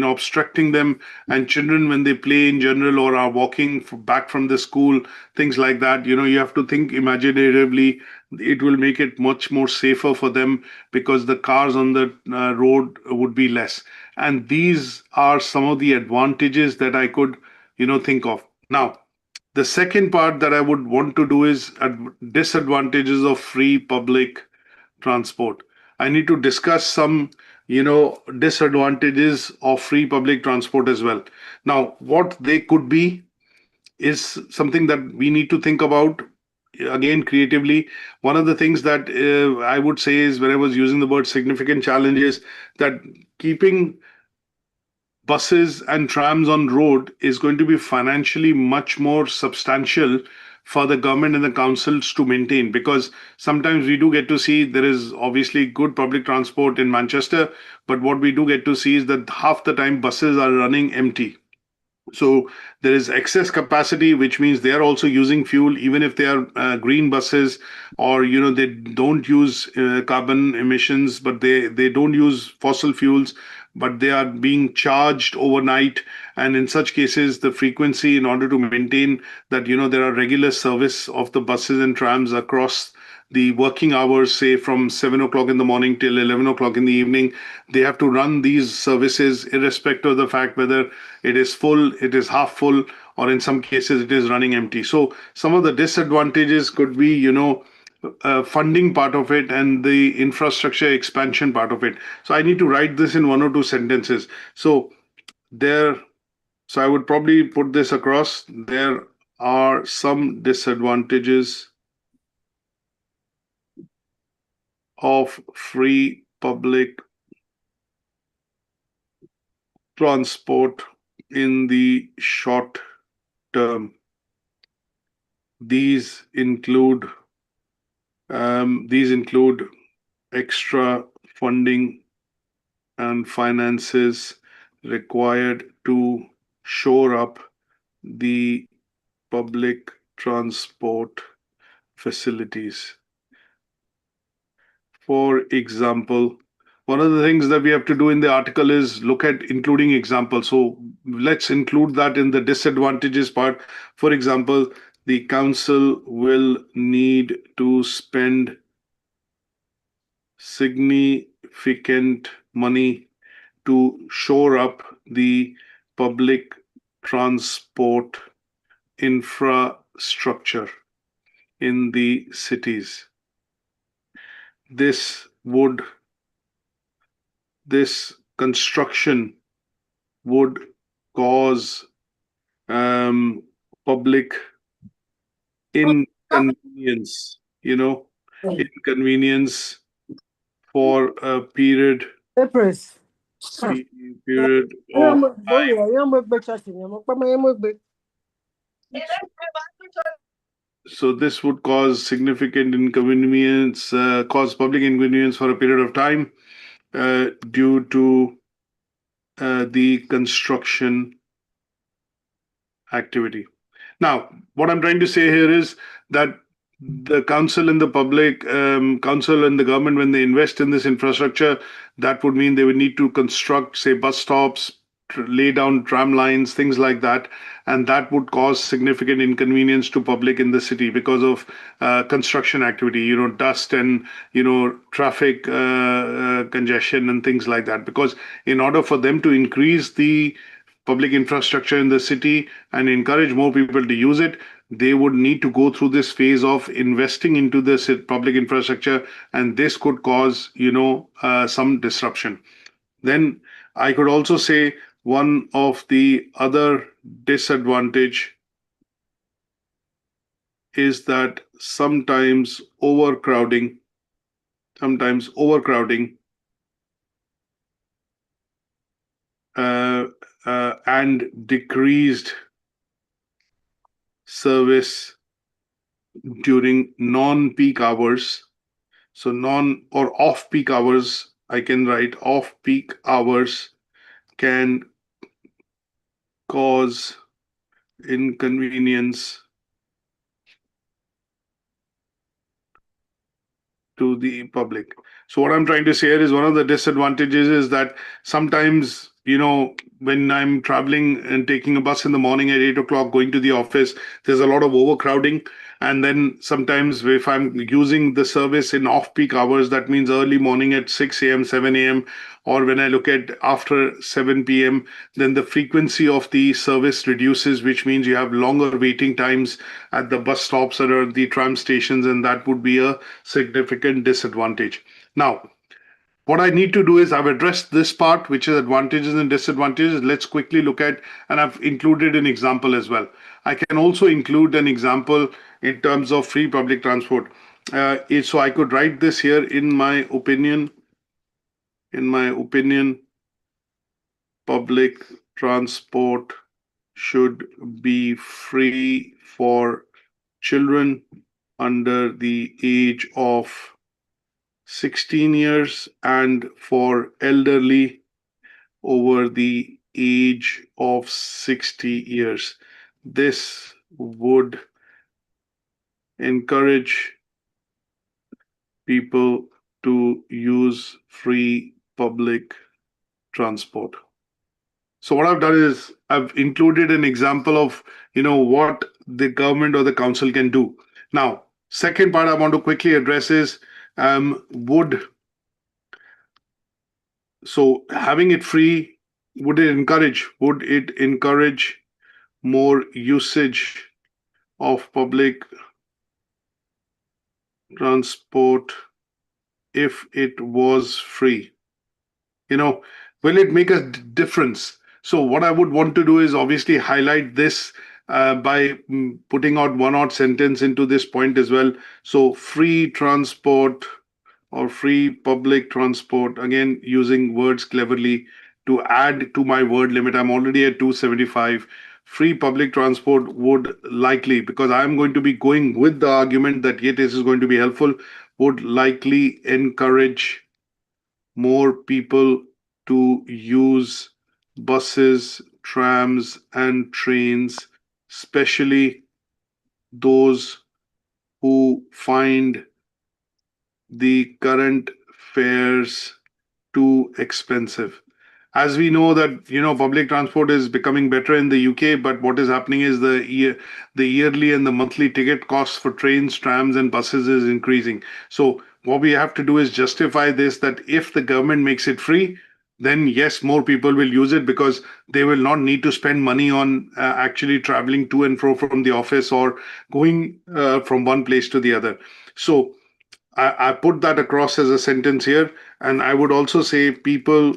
Speaker 1: obstructing them. And children, when they play in general or are walking back from the school, things like that, you have to think imaginatively. It will make it much more safer for them because the cars on the road would be less. And these are some of the advantages that I could, think of. Now, the second part that I would want to do is disadvantages of free public transport. I need to discuss some, disadvantages of free public transport as well. Now, what they could be is something that we need to think about again creatively. One of the things that I would say is when I was using the word significant challenges, that keeping buses and trams on road is going to be financially much more substantial for the government and the councils to maintain, because sometimes we do get to see there is obviously good public transport in Manchester, but what we do get to see is that half the time buses are running empty. So there is excess capacity, which means they are also using fuel, even if they are green buses, or they don't use carbon emissions, but they don't use fossil fuels, but they are being charged overnight. And in such cases, the frequency, in order to maintain that, there are regular service of the buses and trams across the working hours, say from 7 o'clock in the morning till 11 o'clock in the evening, they have to run these services irrespective of the fact whether it is full, it is half full, or in some cases it is running empty. So some of the disadvantages could be, funding part of it and the infrastructure expansion part of it. So I need to write this in one or two sentences. So I would probably put this across. There are some disadvantages of free public transport in the short term. These include extra funding and finances required to shore up the public transport facilities. For example, one of the things that we have to do in the article is look at including examples. So let's include that in the disadvantages part. For example, the council will need to spend significant money to shore up the public transport infrastructure in the cities. This construction would cause public inconvenience, inconvenience for a period of time. So this would cause significant inconvenience, cause public inconvenience for a period of time due to the construction activity. Now, what I'm trying to say here is that the council and the public, council and the government, when they invest in this infrastructure, that would mean they would need to construct, say, bus stops, lay down tram lines, things like that, and that would cause significant inconvenience to public in the city because of construction activity, dust and traffic congestion and things like that. Because in order for them to increase the public infrastructure in the city and encourage more people to use it, they would need to go through this phase of investing into this public infrastructure, and this could cause some disruption. Then I could also say one of the other disadvantage is that sometimes overcrowding and decreased service during non-peak hours. So non or off-peak hours, I can write off-peak hours can cause inconvenience to the public. So what I'm trying to say here is one of the disadvantages is that sometimes, when I'm traveling and taking a bus in the morning at 8 o'clock going to the office, there's a lot of overcrowding. And then sometimes if I'm using the service in off-peak hours, that means early morning at 6 a.m., 7 a.m., or when I look at after 7 p.m., then the frequency of the service reduces, which means you have longer waiting times at the bus stops or the tram stations, and that would be a significant disadvantage. Now, what I need to do is I've addressed this part, which is advantages and disadvantages. Let's quickly look at, and I've included an example as well. I can also include an example in terms of free public transport. So I could write this here in my opinion. public transport should be free for children under the age of 16 years and for elderly over the age of 60 years. This would encourage people to use free public transport. So what I've done is I've included an example of, what the government or the council can do. Now, second part I want to quickly address is so having it free, would it encourage more usage of public transport if it was free? Will it make a difference? So what I would want to do is obviously highlight this by putting out one odd sentence into this point as well. So free transport or free public transport, again, using words cleverly to add to my word limit. I'm already at 275. Free public transport would likely, because I'm going to be going with the argument that this is going to be helpful, would likely encourage more people to use buses, trams, and trains, especially those who find the current fares too expensive. As we know that public transport is becoming better in the UK, but what is happening is the yearly and the monthly ticket costs for trains, trams, and buses is increasing. So what we have to do is justify this, that if the government makes it free, then yes, more people will use it because they will not need to spend money on actually traveling to and fro from the office or going from one place to the other. So I put that across as a sentence here. And I would also say people,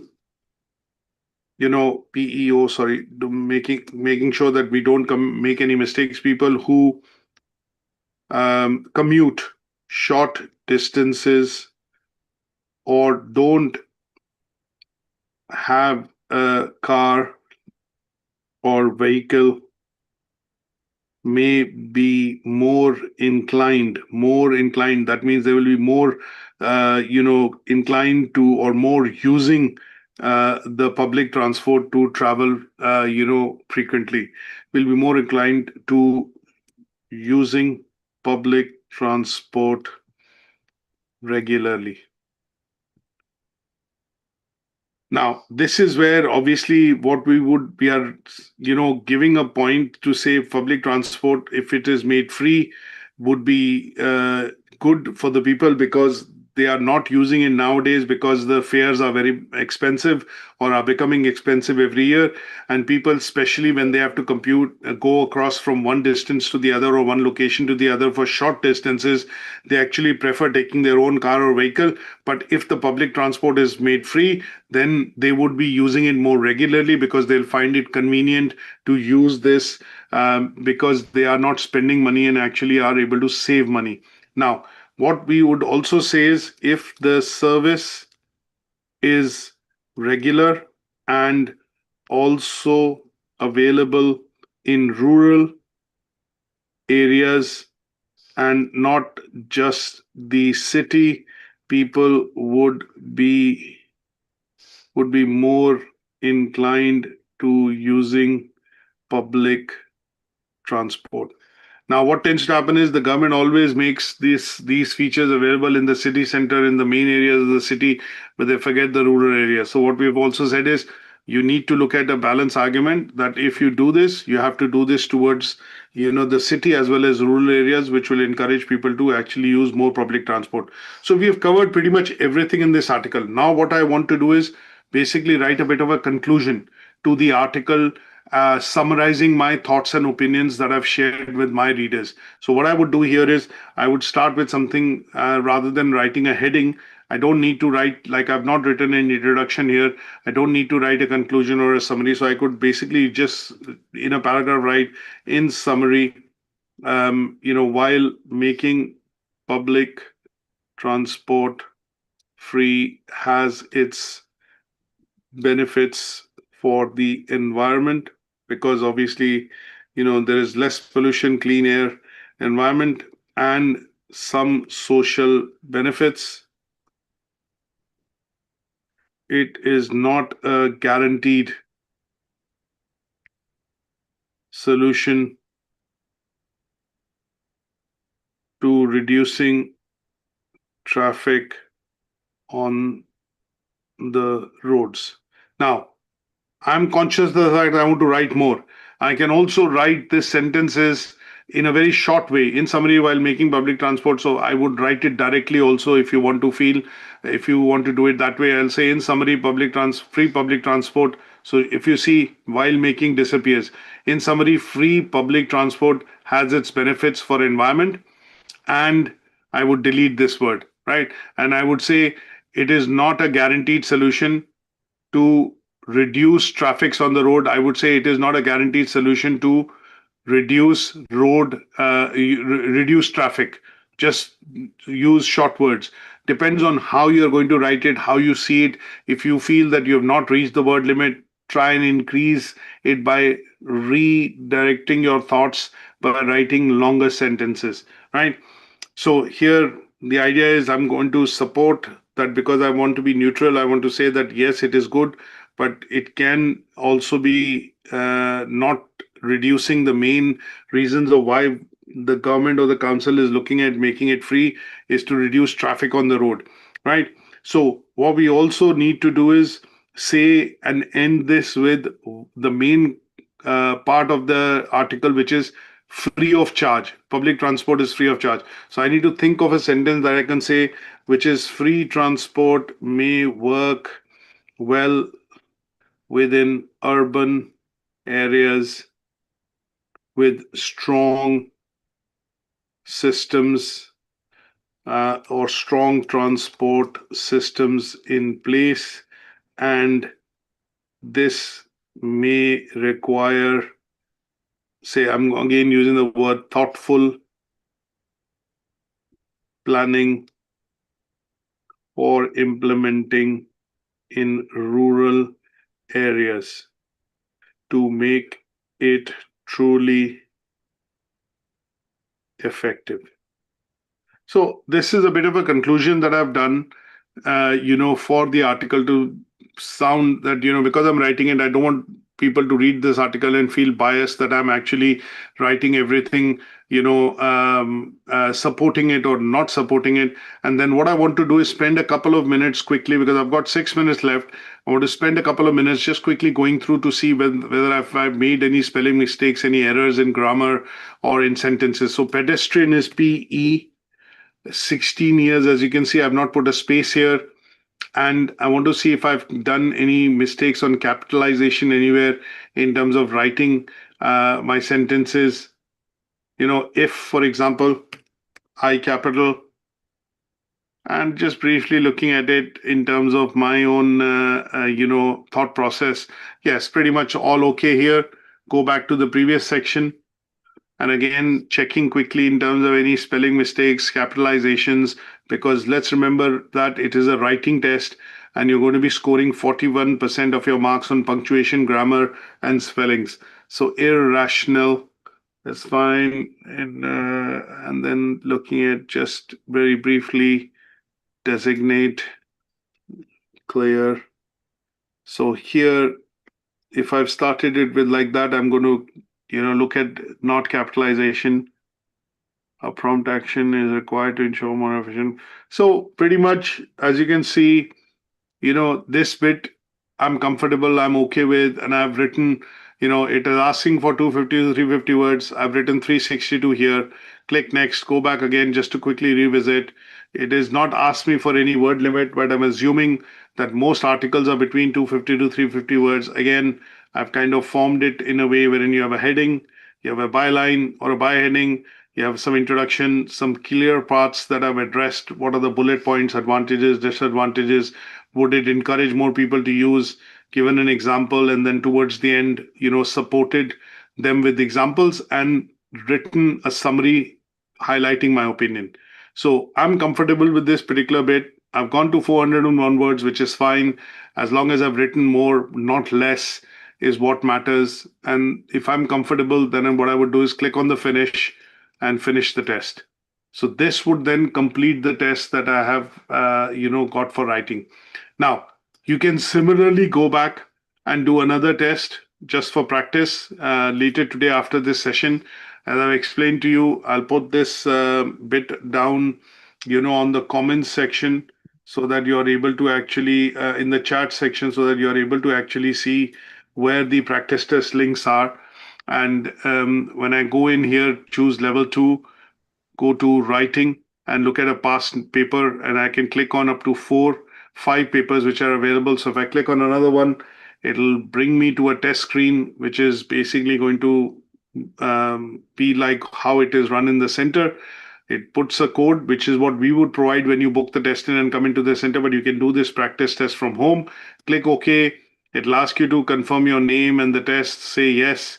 Speaker 1: PEO, sorry, making sure that we don't make any mistakes. People who commute short distances or don't have a car or vehicle may be more inclined. That means they will be more, inclined to or more using the public transport to travel, frequently. Will be more inclined to using public transport regularly. Now, this is where obviously what we are, giving a point to say public transport, if it is made free, would be good for the people because they are not using it nowadays because the fares are very expensive or are becoming expensive every year. And people, especially when they have to go across from one distance to the other or one location to the other for short distances, they actually prefer taking their own car or vehicle. But if the public transport is made free, then they would be using it more regularly because they'll find it convenient to use this because they are not spending money and actually are able to save money. Now, what we would also say is if the service is regular and also available in rural areas and not just the city, people would be more inclined to using public transport. Now, what tends to happen is the government always makes these features available in the city center, in the main areas of the city, but they forget the rural areas. So what we've also said is you need to look at a balance argument that if you do this, you have to do this towards, the city as well as rural areas, which will encourage people to actually use more public transport. So we have covered pretty much everything in this article. Now, what I want to do is basically write a bit of a conclusion to the article, summarizing my thoughts and opinions that I've shared with my readers. So what I would do here is I would start with something rather than writing a heading. I don't need to write, like I've not written an introduction here. I don't need to write a conclusion or a summary. So I could basically just in a paragraph write in summary, while making public transport free has its benefits for the environment, because obviously, there is less pollution, clean air, environment, and some social benefits. It is not a guaranteed solution to reducing traffic on the roads. Now, I'm conscious of the fact that I want to write more. I can also write these sentences in a very short way, in summary, while making public transport. So I would write it directly also if you want to do it that way. I'll say in summary, free public transport. So if you see while making disappears, in summary, free public transport has its benefits for environment, and I would delete this word, right? And I would say it is not a guaranteed solution to reduce traffics on the road. I would say it is not a guaranteed solution to reduce reduce traffic. Just use short words. Depends on how you're going to write it, how you see it. If you feel that you have not reached the word limit, try and increase it by redirecting your thoughts by writing longer sentences, right? So here the idea is I'm going to support that because I want to be neutral. I want to say that yes, it is good, but it can also be not reducing the main reasons of why the government or the council is looking at making it free is to reduce traffic on the road, right? So what we also need to do is say and end this with the main part of the article, which is free of charge. Public transport is free of charge. So I need to think of a sentence that I can say, which is free transport may work well within urban areas with strong systems or strong transport systems in place, and this may require, say, I'm again using the word thoughtful planning for implementing in rural areas to make it truly effective. So this is a bit of a conclusion that I've done, for the article to sound that, because I'm writing it, I don't want people to read this article and feel biased that I'm actually writing everything, supporting it or not supporting it. And then what I want to do is spend a couple of minutes quickly, because I've got 6 minutes left. I want to spend a couple of minutes just quickly going through to see whether I've made any spelling mistakes, any errors in grammar or in sentences. So pedestrian is PE. 16 years, as you can see, I've not put a space here. And I want to see if I've done any mistakes on capitalization anywhere in terms of writing my sentences. If, for example, I capital, and just briefly looking at it in terms of my own, thought process. Yes, pretty much all okay here. Go back to the previous section. And again, checking quickly in terms of any spelling mistakes, capitalizations, because let's remember that it is a writing test and you're going to be scoring 41% of your marks on punctuation, grammar, and spellings. So irrational, that's fine. And then looking at just very briefly, designate, clear. So here, if I've started it with like that, I'm going to look at not capitalization. A prompt action is required to ensure more efficient. So pretty much, as you can see, this bit I'm comfortable, I'm okay with, and I've written, it is asking for 250 to 350 words. I've written 362 here. Click next, go back again just to quickly revisit. It is not asked me for any word limit, but I'm assuming that most articles are between 250 to 350 words. Again, I've kind of formed it in a way wherein you have a heading, you have a byline or a byheading, you have some introduction, some clear parts that I've addressed. What are the bullet points, advantages, disadvantages? Would it encourage more people to use? Given an example, and then towards the end, supported them with examples and written a summary highlighting my opinion. So I'm comfortable with this particular bit. I've gone to 401 words, which is fine. As long as I've written more, not less, is what matters. And if I'm comfortable, then what I would do is click on the finish and finish the test. So this would then complete the test that I have, got for writing. Now, you can similarly go back and do another test just for practice later today after this session. As I've explained to you, I'll put this bit down, on the comments section so that you're able to actually, in the chat section, so that you're able to actually see where the practice test links are. And when I go in here, choose level 2, go to writing and look at a past paper, and I can click on up to 5 papers which are available. So if I click on another one, it'll bring me to a test screen, which is basically going to be like how it is run in the center. It puts a code, which is what we would provide when you book the test in and come into the center, but you can do this practice test from home. Click OK. It'll ask you to confirm your name and the test, say yes.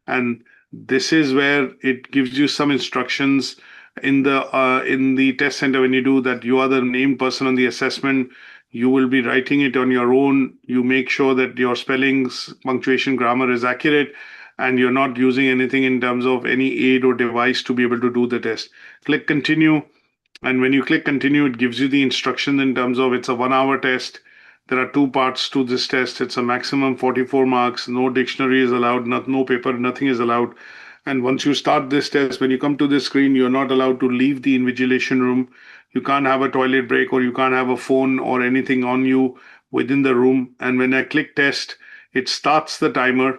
Speaker 1: And this is where it gives you some instructions in the test center. When you do that, you are the named person on the assessment. You will be writing it on your own. You make sure that your spellings, punctuation, grammar is accurate, and you're not using anything in terms of any aid or device to be able to do the test. Click continue. And when you click continue, it gives you the instruction in terms of it's a 1-hour test. There are 2 parts to this test. It's a maximum 44 marks. No dictionary is allowed, no paper, nothing is allowed. And once you start this test, when you come to this screen, you're not allowed to leave the invigilation room. You can't have a toilet break, or you can't have a phone or anything on you within the room. And when I click test, it starts the timer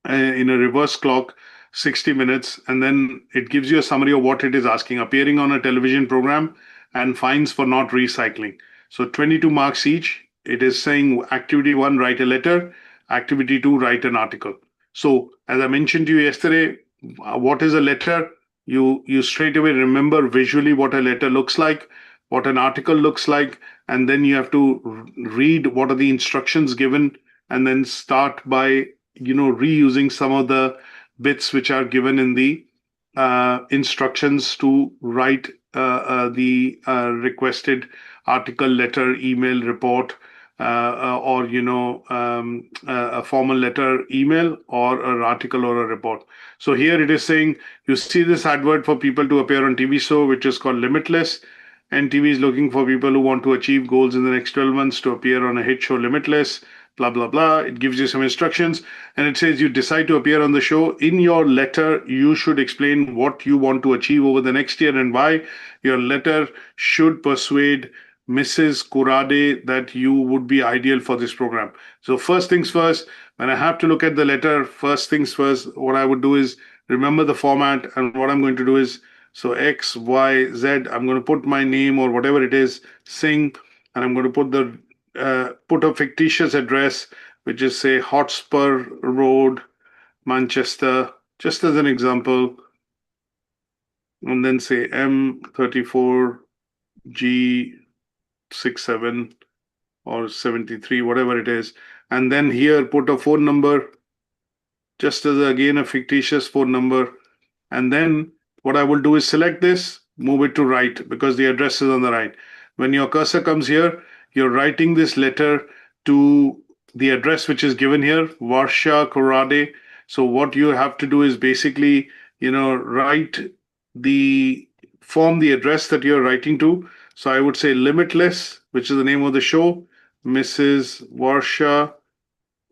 Speaker 1: in a reverse clock, 60 minutes, and then it gives you a summary of what it is asking: appearing on a television program and fines for not recycling. So 22 marks each. It is saying activity 1, write a letter; activity 2, write an article. So as I mentioned to you yesterday, what is a letter? You straight away remember visually what a letter looks like, what an article looks like, and then you have to read what are the instructions given, and then start by reusing some of the bits which are given in the instructions to write the requested article, letter, email, report, or a formal letter, email, or an article or a report. So here it is saying, you see this advert for people to appear on TV show, which is called Limitless. NTV is looking for people who want to achieve goals in the next 12 months to appear on a hit show, Limitless, blah, blah, blah. It gives you some instructions, and it says you decide to appear on the show. In your letter, you should explain what you want to achieve over the next year and why. Your letter should persuade Mrs. Kurade that you would be ideal for this program. So first things first, when I have to look at the letter, first things first, what I would do is remember the format, and what I'm going to do is, so X, Y, Z, I'm going to put my name or whatever it is, Singh, and I'm going to put a fictitious address, which is, say, Hotspur Road, Manchester, just as an example, and then say M34G67 or 73, whatever it is. And then here put a phone number, just as again a fictitious phone number. And then what I will do is select this, move it to right, because the address is on the right. When your cursor comes here, you're writing this letter to the address which is given here, Varsha Korade. So what you have to do is basically, write form the address that you're writing to. So I would say Limitless, which is the name of the show, Mrs. Varsha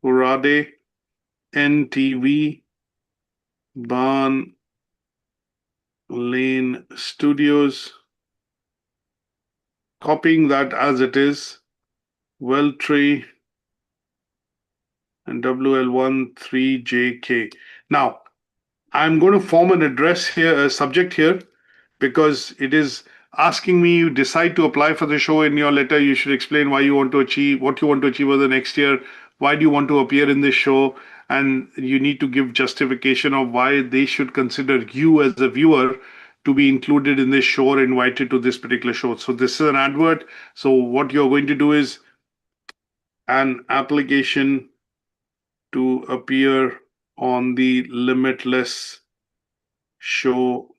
Speaker 1: Korade, NTV, Barn Lane Studios, copying that as it is, Weltree, and WL13JK. Now, I'm going to form an address here, a subject here, because it is asking me, you decide to apply for the show. In your letter, you should explain why you want to achieve, what you want to achieve over the next year, why do you want to appear in this show, and you need to give justification of why they should consider you as a viewer to be included in this show or invited to this particular show. So this is an advert. So what you're going to do is an application to appear on the Limitless show.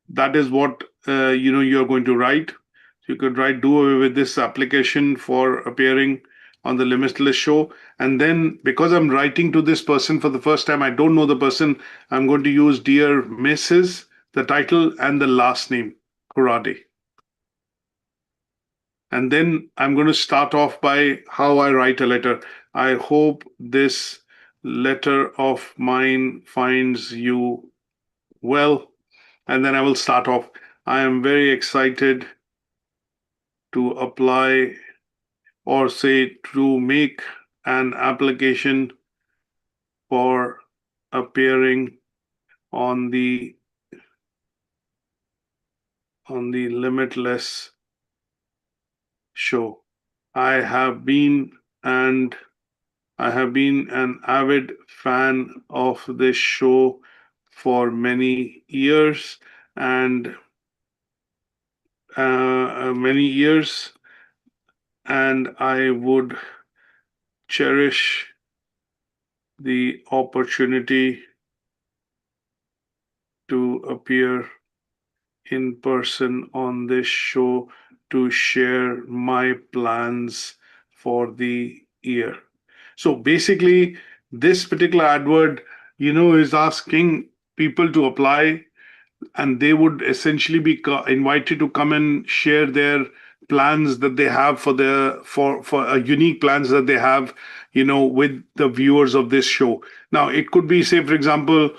Speaker 1: That is what you're going to write. So you could write do away with this application for appearing on the Limitless show. And then because I'm writing to this person for the first time, I don't know the person, I'm going to use Dear Mrs., the title and the last name, Kurade. And then I'm going to start off by how I write a letter. I hope this letter of mine finds you well. And then I will start off. I am very excited to apply or say to make an application for appearing on the Limitless show. I have been an avid fan of this show for many years and I would cherish the opportunity to appear in person on this show to share my plans for the year. So basically, this particular advert, is asking people to apply, and they would essentially be invited to come and share their plans that they have for unique plans that they have, with the viewers of this show. Now, it could be, say, for example,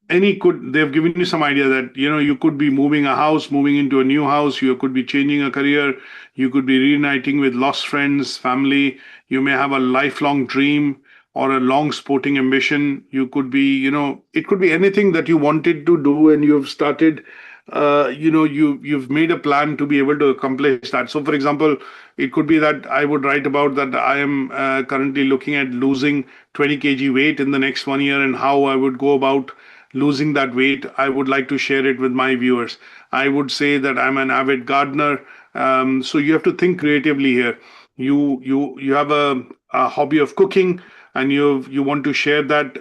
Speaker 1: they've given you some idea that you could be moving into a new house, you could be changing a career, you could be reuniting with lost friends, family, you may have a lifelong dream or a long sporting ambition. You could be, it could be anything that you wanted to do and you've started, you've made a plan to be able to accomplish that. So for example, it could be that I would write about that I am currently looking at losing 20 kg weight in the next 1 year and how I would go about losing that weight. I would like to share it with my viewers. I would say that I'm an avid gardener. So you have to think creatively here. You have a hobby of cooking, and you want to share that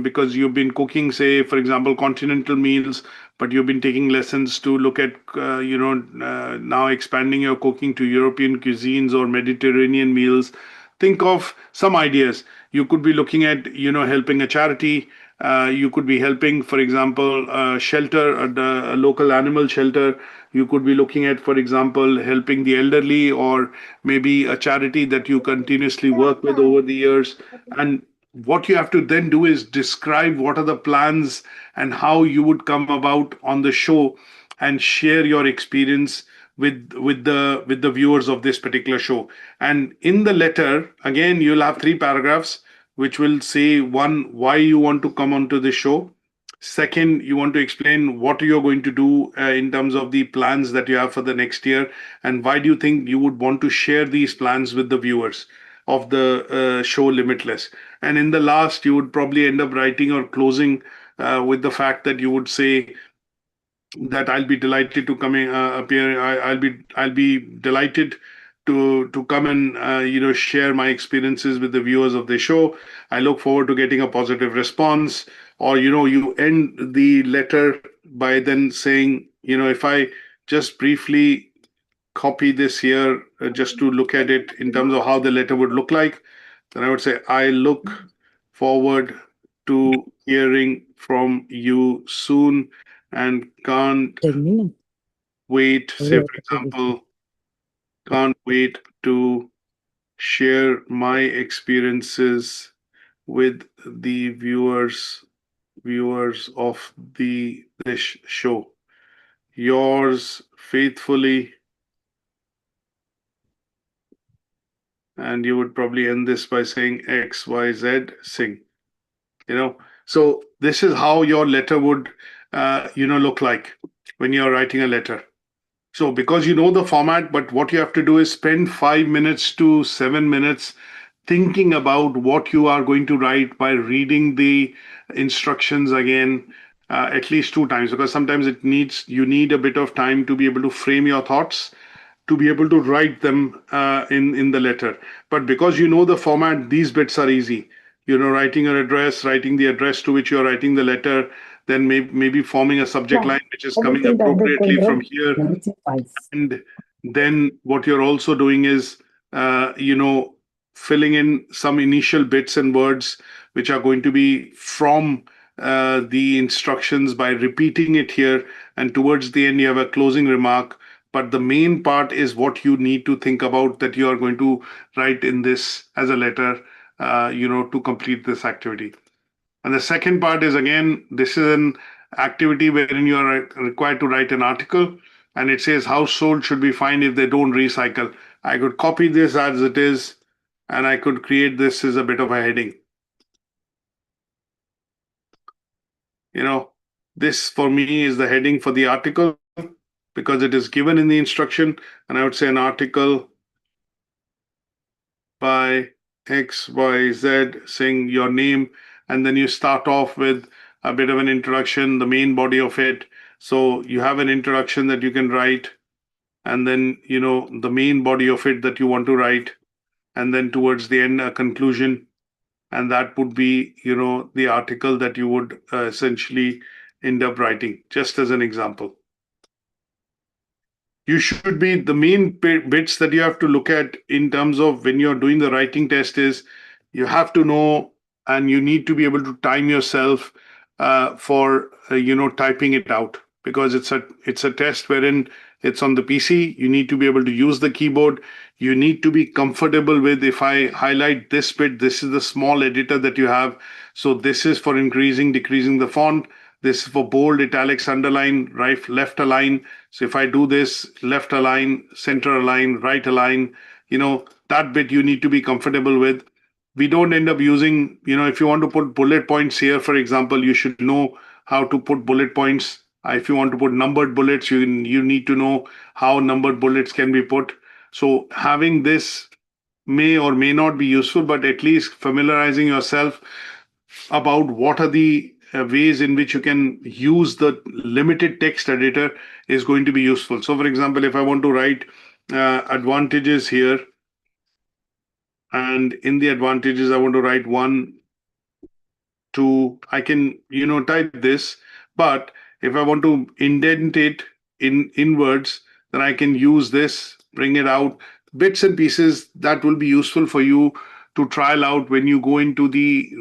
Speaker 1: because you've been cooking, say, for example, continental meals, but you've been taking lessons to look at, now expanding your cooking to European cuisines or Mediterranean meals. Think of some ideas. You could be looking at, helping a charity. You could be helping, for example, a shelter, a local animal shelter. You could be looking at, for example, helping the elderly, or maybe a charity that you continuously work with over the years. And what you have to then do is describe what are the plans and how you would come about on the show and share your experience with the viewers of this particular show. And in the letter, again, you'll have 3 paragraphs which will say, 1, why you want to come onto the show. Second, you want to explain what you're going to do in terms of the plans that you have for the next year, and why do you think you would want to share these plans with the viewers of the show Limitless. And in the last, you would probably end up writing or closing with the fact that you would say that I'll be delighted to come in, appear. I'll be delighted to come and share my experiences with the viewers of the show. I look forward to getting a positive response. Or you end the letter by then saying, if I just briefly copy this here just to look at it in terms of how the letter would look like, then I would say, I look forward to hearing from you soon and can't wait, say, for example, can't wait to share my experiences with the viewers of this show. Yours faithfully. And you would probably end this by saying XYZ Singh. So this is how your letter would look like when you're writing a letter. So because you know the format, but what you have to do is spend 5 minutes to 7 minutes thinking about what you are going to write by reading the instructions again at least 2 times, because sometimes you need a bit of time to be able to frame your thoughts, to be able to write them in the letter. But because you know the format, these bits are easy. Writing an address, writing the address to which you're writing the letter, then maybe forming a subject line which is coming appropriately from here, and Then what you're also doing is, filling in some initial bits and words which are going to be from the instructions by repeating it here. And towards the end, you have a closing remark. But the main part is what you need to think about that you are going to write in this as a letter, to complete this activity. And the second part is, again, this is an activity wherein you are required to write an article, and it says household should be fined if they don't recycle. I could copy this as it is, and I could create this as a bit of a heading. This for me is the heading for the article because it is given in the instruction, and I would say an article by XYZ, saying your name, and then you start off with a bit of an introduction, the main body of it. So you have an introduction that you can write, and then the main body of it that you want to write, and then towards the end a conclusion, and that would be the article that you would essentially end up writing, just as an example. You should be, the main bits that you have to look at in terms of when you're doing the writing test is you have to know, and you need to be able to time yourself for typing it out, because it's a test wherein it's on the PC. You need to be able to use the keyboard. You need to be comfortable with, if I highlight this bit, this is the small editor that you have. So this is for increasing, decreasing the font. This is for bold, italics, underline, right, left align. So if I do this, left align, center align, right align, that bit you need to be comfortable with. We don't end up using, if you want to put bullet points here, for example, you should know how to put bullet points. If you want to put numbered bullets, you need to know how numbered bullets can be put. So having this may or may not be useful, but at least familiarizing yourself about what are the ways in which you can use the limited text editor is going to be useful. So for example, if I want to write advantages here, and in the advantages, I want to write 1, 2, I can, type this, but if I want to indent it inwards, then I can use this, bring it out, bits and pieces that will be useful for you to trial out when you go into the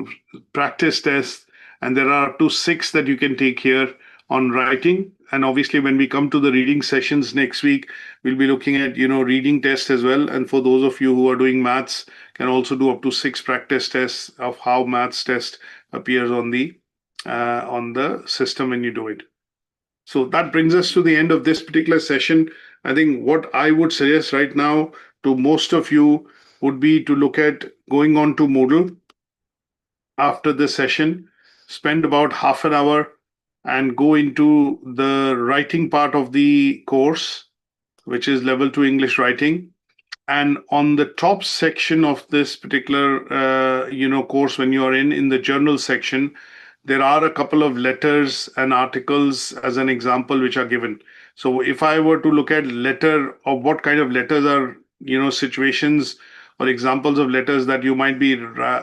Speaker 1: practice test. And there are up to 6 that you can take here on writing. And obviously, when we come to the reading sessions next week, we'll be looking at, reading tests as well. And for those of you who are doing maths, can also do up to 6 practice tests of how maths test appears on the system when you do it. So that brings us to the end of this particular session. I think what I would suggest right now to most of you would be to look at going on to Moodle after this session, spend about half an hour and go into the writing part of the course, which is level 2 English writing. And on the top section of this particular course, when you are in the journal section, there are a couple of letters and articles as an example which are given. So if I were to look at letter, of what kind of letters are, situations or examples of letters that you might be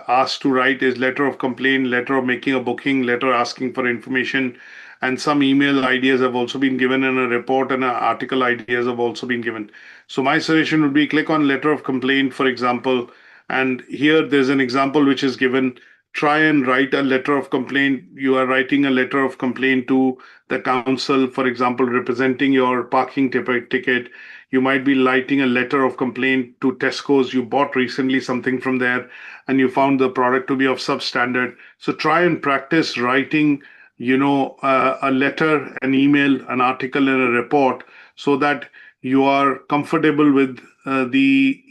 Speaker 1: asked to write, is letter of complaint, letter of making a booking, letter asking for information, and some email ideas have also been given, and a report and an article ideas have also been given. So my suggestion would be click on letter of complaint, for example, and here there's an example which is given. Try and write a letter of complaint. You are writing a letter of complaint to the council, for example, representing your parking ticket. You might be writing a letter of complaint to Tesco's. You bought recently something from there and you found the product to be of substandard. So try and practice writing, a letter, an email, an article, and a report, so that you are comfortable with the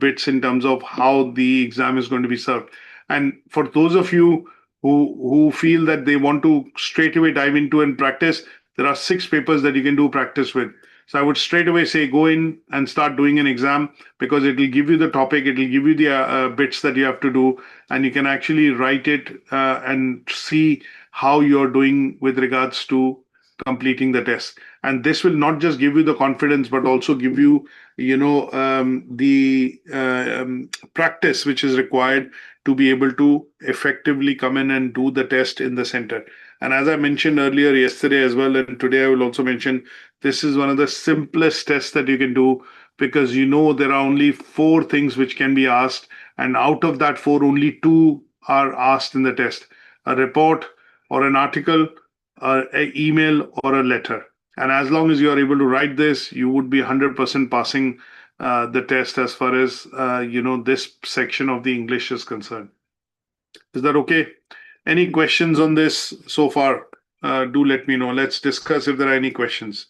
Speaker 1: bits in terms of how the exam is going to be served. And for those of you who feel that they want to straight away dive into and practice, there are 6 papers that you can do practice with. So I would straight away say go in and start doing an exam, because it will give you the topic, it will give you the bits that you have to do, and you can actually write it and see how you're doing with regards to completing the test. And this will not just give you the confidence, but also give you, the practice which is required to be able to effectively come in and do the test in the center. And as I mentioned earlier, yesterday as well, and today I will also mention, this is one of the simplest tests that you can do, because you know there are only 4 things which can be asked, and out of that 4, only 2 are asked in the test: a report or an article, an email or a letter. And as long as you are able to write this, you would be 100% passing the test as far as this section of the English is concerned. Is that okay? Any questions on this so far? Do let me know. Let's discuss if there are any questions.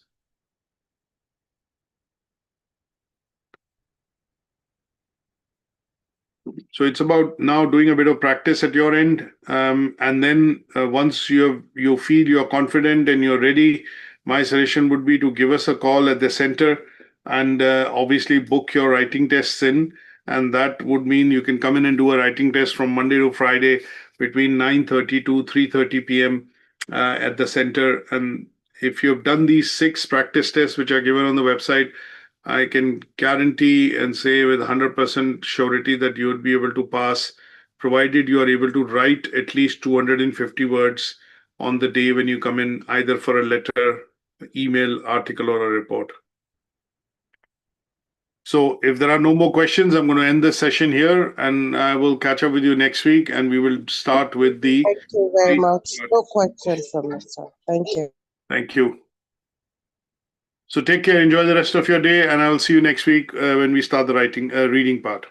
Speaker 1: So it's about now doing a bit of practice at your end, and then once you feel you're confident and you're ready, my suggestion would be to give us a call at the center and obviously book your writing tests in. And that would mean you can come in and do a writing test from Monday to Friday between 9:30 to 3:30 p.m. At the center. And if you've done these 6 practice tests which are given on the website, I can guarantee and say with 100% surety that you would be able to pass, provided you are able to write at least 250 words on the day when you come in, either for a letter, email, article, or a report. So if there are no more questions, I'm going to end this session here, and I will catch up with you next week, and we will start with the...
Speaker 4: Thank you very much. No questions from me, sir. Thank you.
Speaker 1: Thank you. So take care, enjoy the rest of your day, and I will see you next week when we start the reading part.